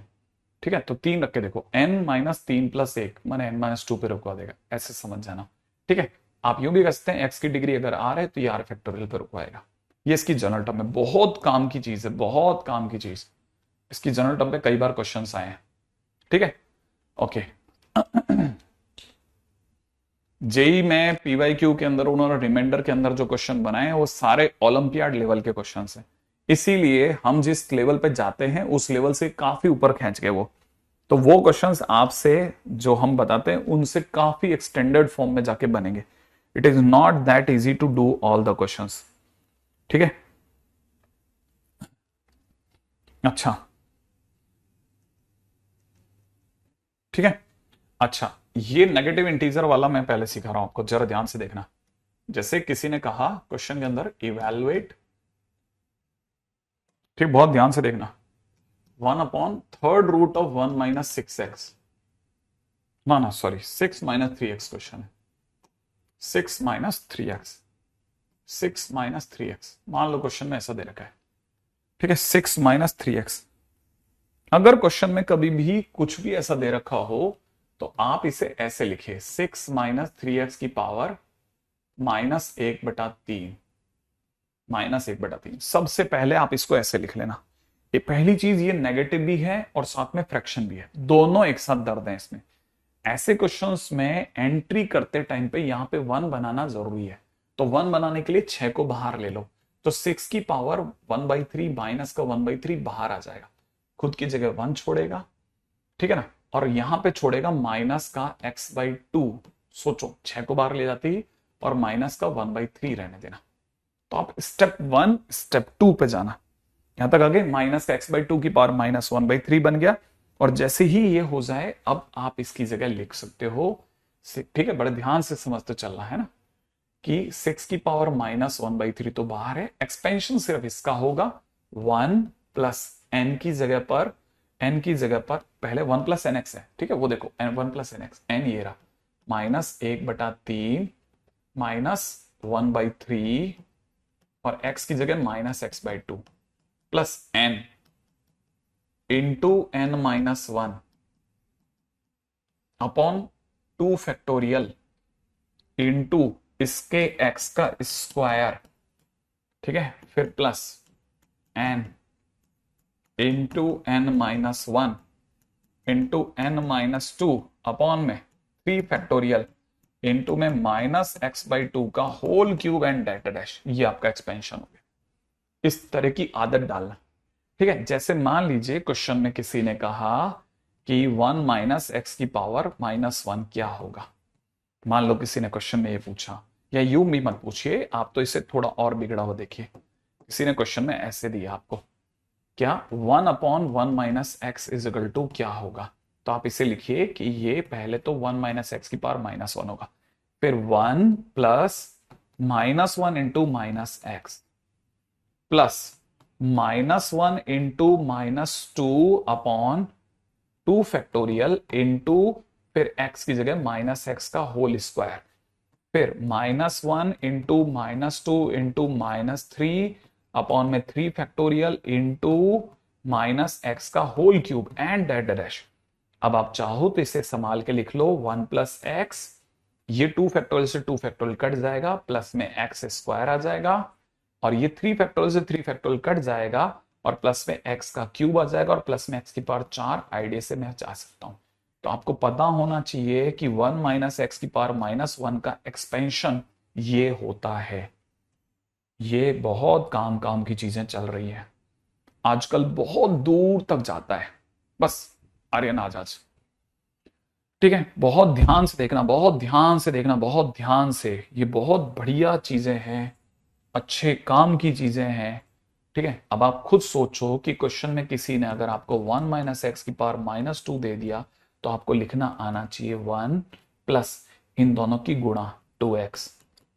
ठीक है, तो 3 रख के देखो, n-3+1 मैंने n-2 पे रुकवा देगा, ऐसे समझ जाना। ठीक है, आप यूं भी कह सकते हैं x की डिग्री अगर r है तो ये r फैक्टोरियल पे रुकवाएगा। ये इसकी जनरल टर्म है, बहुत काम की चीज है, बहुत काम की चीज। इसकी जनरल टर्म पे कई बार क्वेश्चन आए हैं। ठीक है, ओके। जेई में पीवाईक्यू के अंदर उन्होंने रिमाइंडर के अंदर जो क्वेश्चन बनाए हैं वो सारे ओलंपियाड लेवल के क्वेश्चन हैं, इसीलिए हम जिस लेवल पे जाते हैं उस लेवल से काफी ऊपर खींच गए वो। तो वो क्वेश्चंस आपसे जो हम बताते हैं उनसे काफी एक्सटेंडेड फॉर्म में जाके बनेंगे। It is not that easy to do all the questions. ठीक है, अच्छा, ठीक है, अच्छा, ये नेगेटिव इंटीजर वाला मैं पहले सिखा रहा हूं आपको, जरा ध्यान से देखना। जैसे किसी ने कहा क्वेश्चन के अंदर इवेलुएट, ठीक, बहुत ध्यान से देखना, 1/3√(1 - 6x), ना सॉरी 6 - 3x क्वेश्चन है, 6 - 3x, 6 - 3x, मान लो क्वेश्चन में ऐसा दे रखा है। ठीक है, 6 - 3x। अगर क्वेश्चन में कभी भी कुछ भी ऐसा दे रखा हो तो आप इसे ऐसे लिखिए, 6 - 3x की पावर -1/3, -1/3। सबसे पहले आप इसको ऐसे लिख लेना। ये पहली चीज, ये नेगेटिव भी है और साथ में फ्रैक्शन भी है, दोनों एक साथ दर्द है इसमें। ऐसे क्वेश्चंस में एंट्री करते टाइम पे यहां पे 1 बनाना जरूरी है, तो 1 बनाने के लिए 6 को बाहर ले लो, तो 6 की पावर 1/3 माइनस का 1/3 बाहर आ जाएगा, खुद की जगह 1 छोड़ेगा। ठीक है ना, और यहां पे छोड़ेगा माइनस का x/2। सोचो 6 को बाहर ले जाती और माइनस का 1/3 रहने देना। तो आप स्टेप 1 स्टेप 2 पे जाना, यहां तक आगे माइनस का x/2 की पावर -1/3 बन गया। और जैसे ही ये हो जाए अब आप इसकी जगह लिख सकते हो, ठीक है, बड़े ध्यान से समझते चलना है ना, कि 6 की पावर -1/3 तो बाहर है, एक्सपेंशन सिर्फ इसका होगा 1 प्लस n की जगह पर, n की जगह पर पहले 1 + nx है। ठीक है, वो देखो n1 + nx, n ये रहा, -1/3 -1/3 और x की जगह -x/2 plus n into n-1 upon 2 factorial into इसके x का स्क्वायर। ठीक है, फिर plus n into n-1 into n-2 upon में 3 फैक्टोरियल इंटू में -x/2 का होल क्यूब एंड डैश। ये आपका एक्सपेंशन हो गया। इस तरह की आदत डालना। ठीक है, जैसे मान लीजिए क्वेश्चन में किसी ने कहा कि 1 - x की पावर -1 क्या होगा, मान लो किसी ने क्वेश्चन में ये पूछा, या यूं भी मत पूछिए आप, तो इसे थोड़ा और बिगड़ा हुआ देखिए। किसी ने क्वेश्चन में ऐसे दिया आपको, क्या 1/1 - x = क्या होगा, तो आप इसे लिखिए कि ये पहले तो 1 - x की पावर -1 होगा, फिर 1 plus -1 into -x plus -1 into -2 upon 2 factorial into फिर x की जगह -x का होल स्क्वायर, फिर -1 इंटू -2 इंटू -3 अपॉन में 3 फैक्टोरियल इंटू -x का होल क्यूब एंड डैश। अब आप चाहो तो इसे संभाल के लिख लो 1 + x, ये 2 फैक्टोरियल से 2 फैक्टोरियल कट जाएगा, प्लस में x² आ जाएगा, और ये 3 फैक्टोरियल से 3 फैक्टोरियल कट जाएगा और प्लस में x का क्यूब आ जाएगा, और प्लस में x की पावर 4 आइडिया से मैं जा सकता हूं। तो आपको पता होना चाहिए कि 1 - x की पावर -1 का एक्सपेंशन ये होता है। ये बहुत काम की चीजें चल रही है आजकल, बहुत दूर तक जाता है, बस आर्यन आजाद। ठीक है, बहुत ध्यान से देखना, बहुत ध्यान से देखना, बहुत ध्यान से, ये बहुत बढ़िया चीजें हैं, अच्छे काम की चीजें हैं। ठीक है, अब आप खुद सोचो कि क्वेश्चन में किसी ने अगर आपको 1 - x की पावर -2 दे दिया, तो आपको लिखना आना चाहिए 1 प्लस इन दोनों की गुणा 2x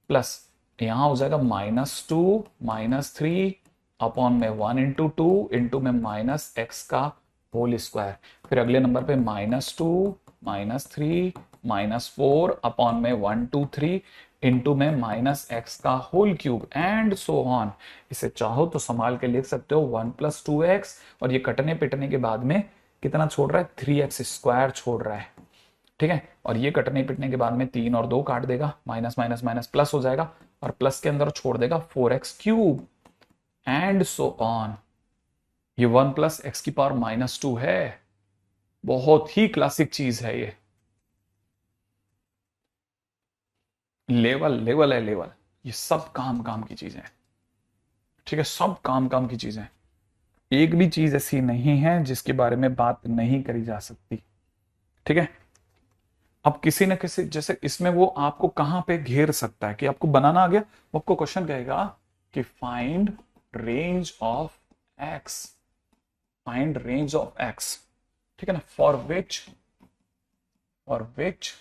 प्लस यहां हो जाएगा -2 -3 अपॉन में 1 इंटू टू इंटू में माइनस एक्स का होल स्क्वायर। फिर अगले नंबर पे -2 -3 -4 अपॉन में 1 2 3 इंटू में माइनस एक्स का whole cube and so on. इसे चाहो तो संभाल के लिख सकते हो 1 + 2x, और ये कटने पिटने के बाद में कितना छोड़ रहा है, 3x² छोड़ रहा है। ठीक है, और ये कटने पिटने के बाद में 3 और 2 काट देगा, माइनस माइनस माइनस प्लस हो जाएगा, और प्लस के अंदर छोड़ देगा 4x³ एंड सो ऑन। ये 1 + x⁻² है। बहुत ही क्लासिक चीज है ये। लेवल लेवल है लेवल। ये सब काम काम की चीजें हैं। ठीक है, सब काम काम की चीजें। एक भी चीज ऐसी नहीं है जिसके बारे में बात नहीं करी जा सकती। ठीक है, अब किसी न किसी, जैसे इसमें वो आपको कहां पे घेर सकता है कि आपको बनाना आ गया, वो आपको क्वेश्चन कहेगा कि find range of x, find range of x. ठीक है ना, फॉर विच 1/√,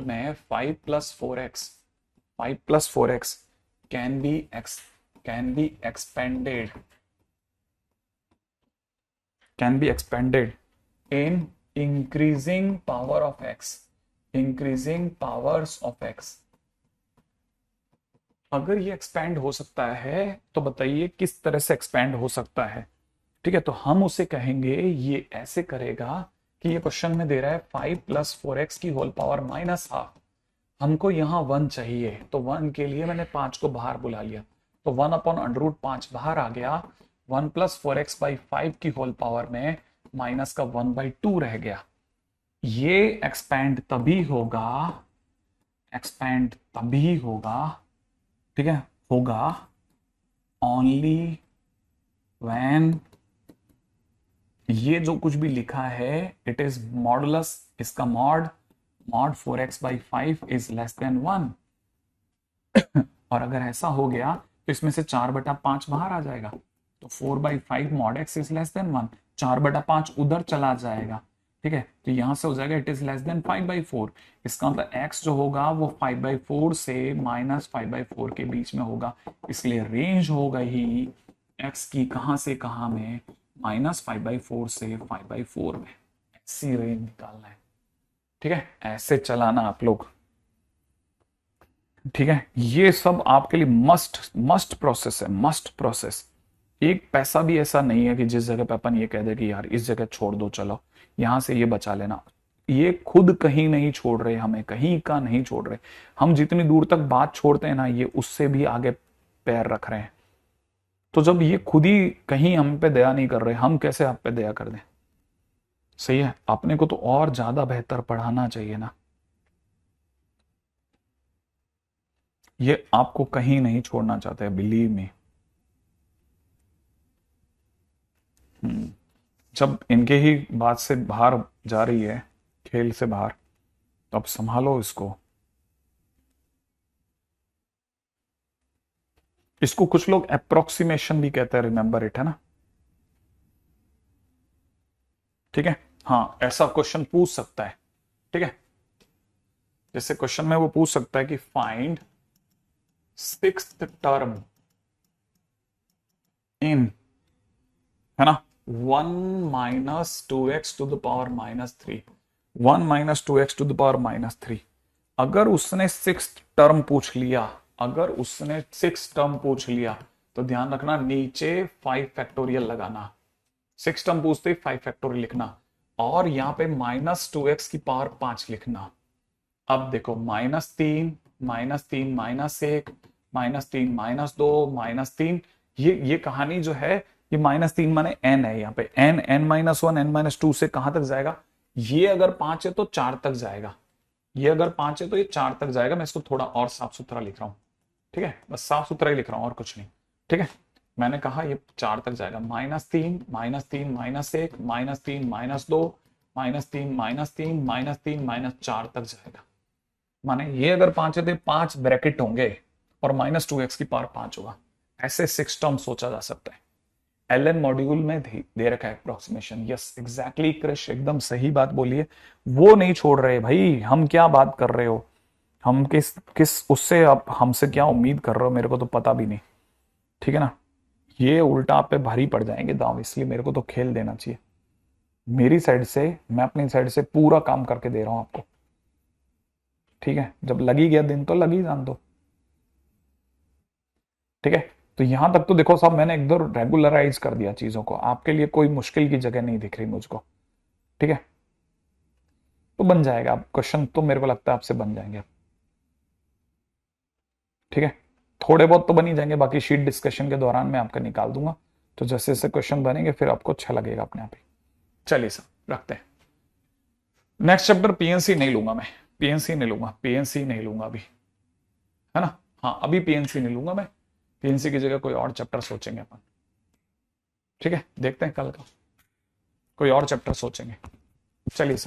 में 5 + 4x, 5 + 4x can be expanded in increasing power of x, increasing powers of x। अगर ये एक्सपैंड हो सकता है तो बताइए किस तरह से एक्सपैंड हो सकता है। ठीक है, तो हम उसे कहेंगे, ये ऐसे करेगा कि ये क्वेश्चन में दे रहा है 5 + 4x की होल पावर -½ हमको यहां 1 चाहिए, तो 1 के लिए मैंने 5 को बाहर बुला लिया, तो 1/√5 बाहर आ गया। 1 + 4x/5 की होल पावर में माइनस का 1/2 रह गया। ये एक्सपैंड तभी होगा, ठीक है, होगा ओनली व्हेन, ये जो कुछ भी लिखा है इट इज मॉडुलस, इसका mod 4x/5 is less than 1। और अगर ऐसा हो गया तो इसमें से 4/5 बाहर आ जाएगा, तो 4/5 mod x is less than 1, 4/5 उधर चला जाएगा। ठीक है, तो यहां से हो जाएगा इट इज लेस देन 5/4। इसका मतलब x जो होगा वो 5/4 से -5/4 के बीच में होगा, इसलिए रेंज होगा ही x की कहां से कहां में, -5/4 से 5/4 में। ऐसी रेंज निकालना है। ठीक है, ऐसे चलाना आप लोग। ठीक है, ये सब आपके लिए मस्ट प्रोसेस है, मस्ट प्रोसेस। एक पैसा भी ऐसा नहीं है कि जिस जगह पे अपन ये कह दे कि यार इस जगह छोड़ दो, चलो यहां से ये बचा लेना। ये खुद कहीं नहीं छोड़ रहे, हमें कहीं का नहीं छोड़ रहे। हम जितनी दूर तक बात छोड़ते हैं ना, ये उससे भी आगे पैर रख रहे हैं। तो जब ये खुद ही कहीं हम पे दया नहीं कर रहे, हम कैसे आप पे दया कर दें। सही है, अपने को तो और ज्यादा बेहतर पढ़ाना चाहिए ना। ये आपको कहीं नहीं छोड़ना चाहते, बिलीव मी। जब इनके ही बात से बाहर जा रही है, खेल से बाहर, तो अब संभालो इसको। इसको कुछ लोग अप्रोक्सीमेशन भी कहते हैं, रिमेंबर इट, है ना। ठीक है, हाँ, ऐसा क्वेश्चन पूछ सकता है। ठीक है, जैसे क्वेश्चन में वो पूछ सकता है कि फाइंड 6th टर्म इन, है ना, 1 - 2x to the power -3, 1 - 2x to the power -3। अगर उसने 6th टर्म पूछ लिया, अगर उसने 6 टर्म पूछ लिया, तो ध्यान रखना नीचे 5 फैक्टोरियल लगाना। 6 टर्म पूछते ही 5 फैक्टोरियल लिखना, और यहां पे -2x की पावर 5 लिखना। अब देखो -3 -3 -1 -3 -2 -3, ये कहानी जो है, ये -3 माने n है, यहाँ पे n, n-1 n-2 से कहां तक जाएगा। ये अगर 5 है तो 4 तक जाएगा, ये अगर 5 है तो ये 4 तक जाएगा। मैं इसको थोड़ा और साफ सुथरा लिख रहा हूं। ठीक है, बस साफ सुथरा ही लिख रहा हूं और कुछ नहीं। ठीक है, मैंने कहा ये 4 तक जाएगा, -3 -3 -1 -3 -2 -3 -3 -3 -4 तक जाएगा। माने ये अगर 5 है तो 5 ब्रैकेट होंगे, और -2x की पावर 5 होगा। ऐसे 6 टर्म सोचा जा सकता है। एलएन मॉड्यूल में दे रखा है अप्रोक्सीमेशन। यस, एग्जैक्टली क्रिश, एकदम सही बात बोलिए। वो नहीं छोड़ रहे भाई, हम क्या बात कर रहे हो। हम किस किस उससे आप हमसे क्या उम्मीद कर रहे हो मेरे को तो पता भी नहीं, ठीक है ना। ये उल्टा आप पे भारी पड़ जाएंगे दांव, इसलिए मेरे को तो खेल देना चाहिए। मेरी साइड से मैं अपनी साइड से पूरा काम करके दे रहा हूं आपको, ठीक है। जब लगी गया दिन तो लगी जान दो, ठीक है। तो यहां तक तो देखो साहब मैंने एकदम रेगुलराइज कर दिया चीजों को, आपके लिए कोई मुश्किल की जगह नहीं दिख रही मुझको, ठीक है। तो बन जाएगा, आप क्वेश्चन तो मेरे को लगता है आपसे बन जाएंगे, ठीक है। थोड़े बहुत तो बन ही जाएंगे, बाकी शीट डिस्कशन के दौरान मैं आपका निकाल दूंगा। तो जैसे जैसे क्वेश्चन बनेंगे फिर आपको अच्छा लगेगा अपने आप ही। चलिए सर रखते हैं। नेक्स्ट चैप्टर पीएनसी नहीं लूंगा मैं, पीएनसी नहीं लूंगा, पीएनसी नहीं लूंगा अभी, है ना। हाँ अभी पीएनसी नहीं लूंगा मैं, पीएनसी की जगह कोई और चैप्टर सोचेंगे अपन, ठीक है। देखते हैं कल का कोई और चैप्टर सोचेंगे। चलिए सर।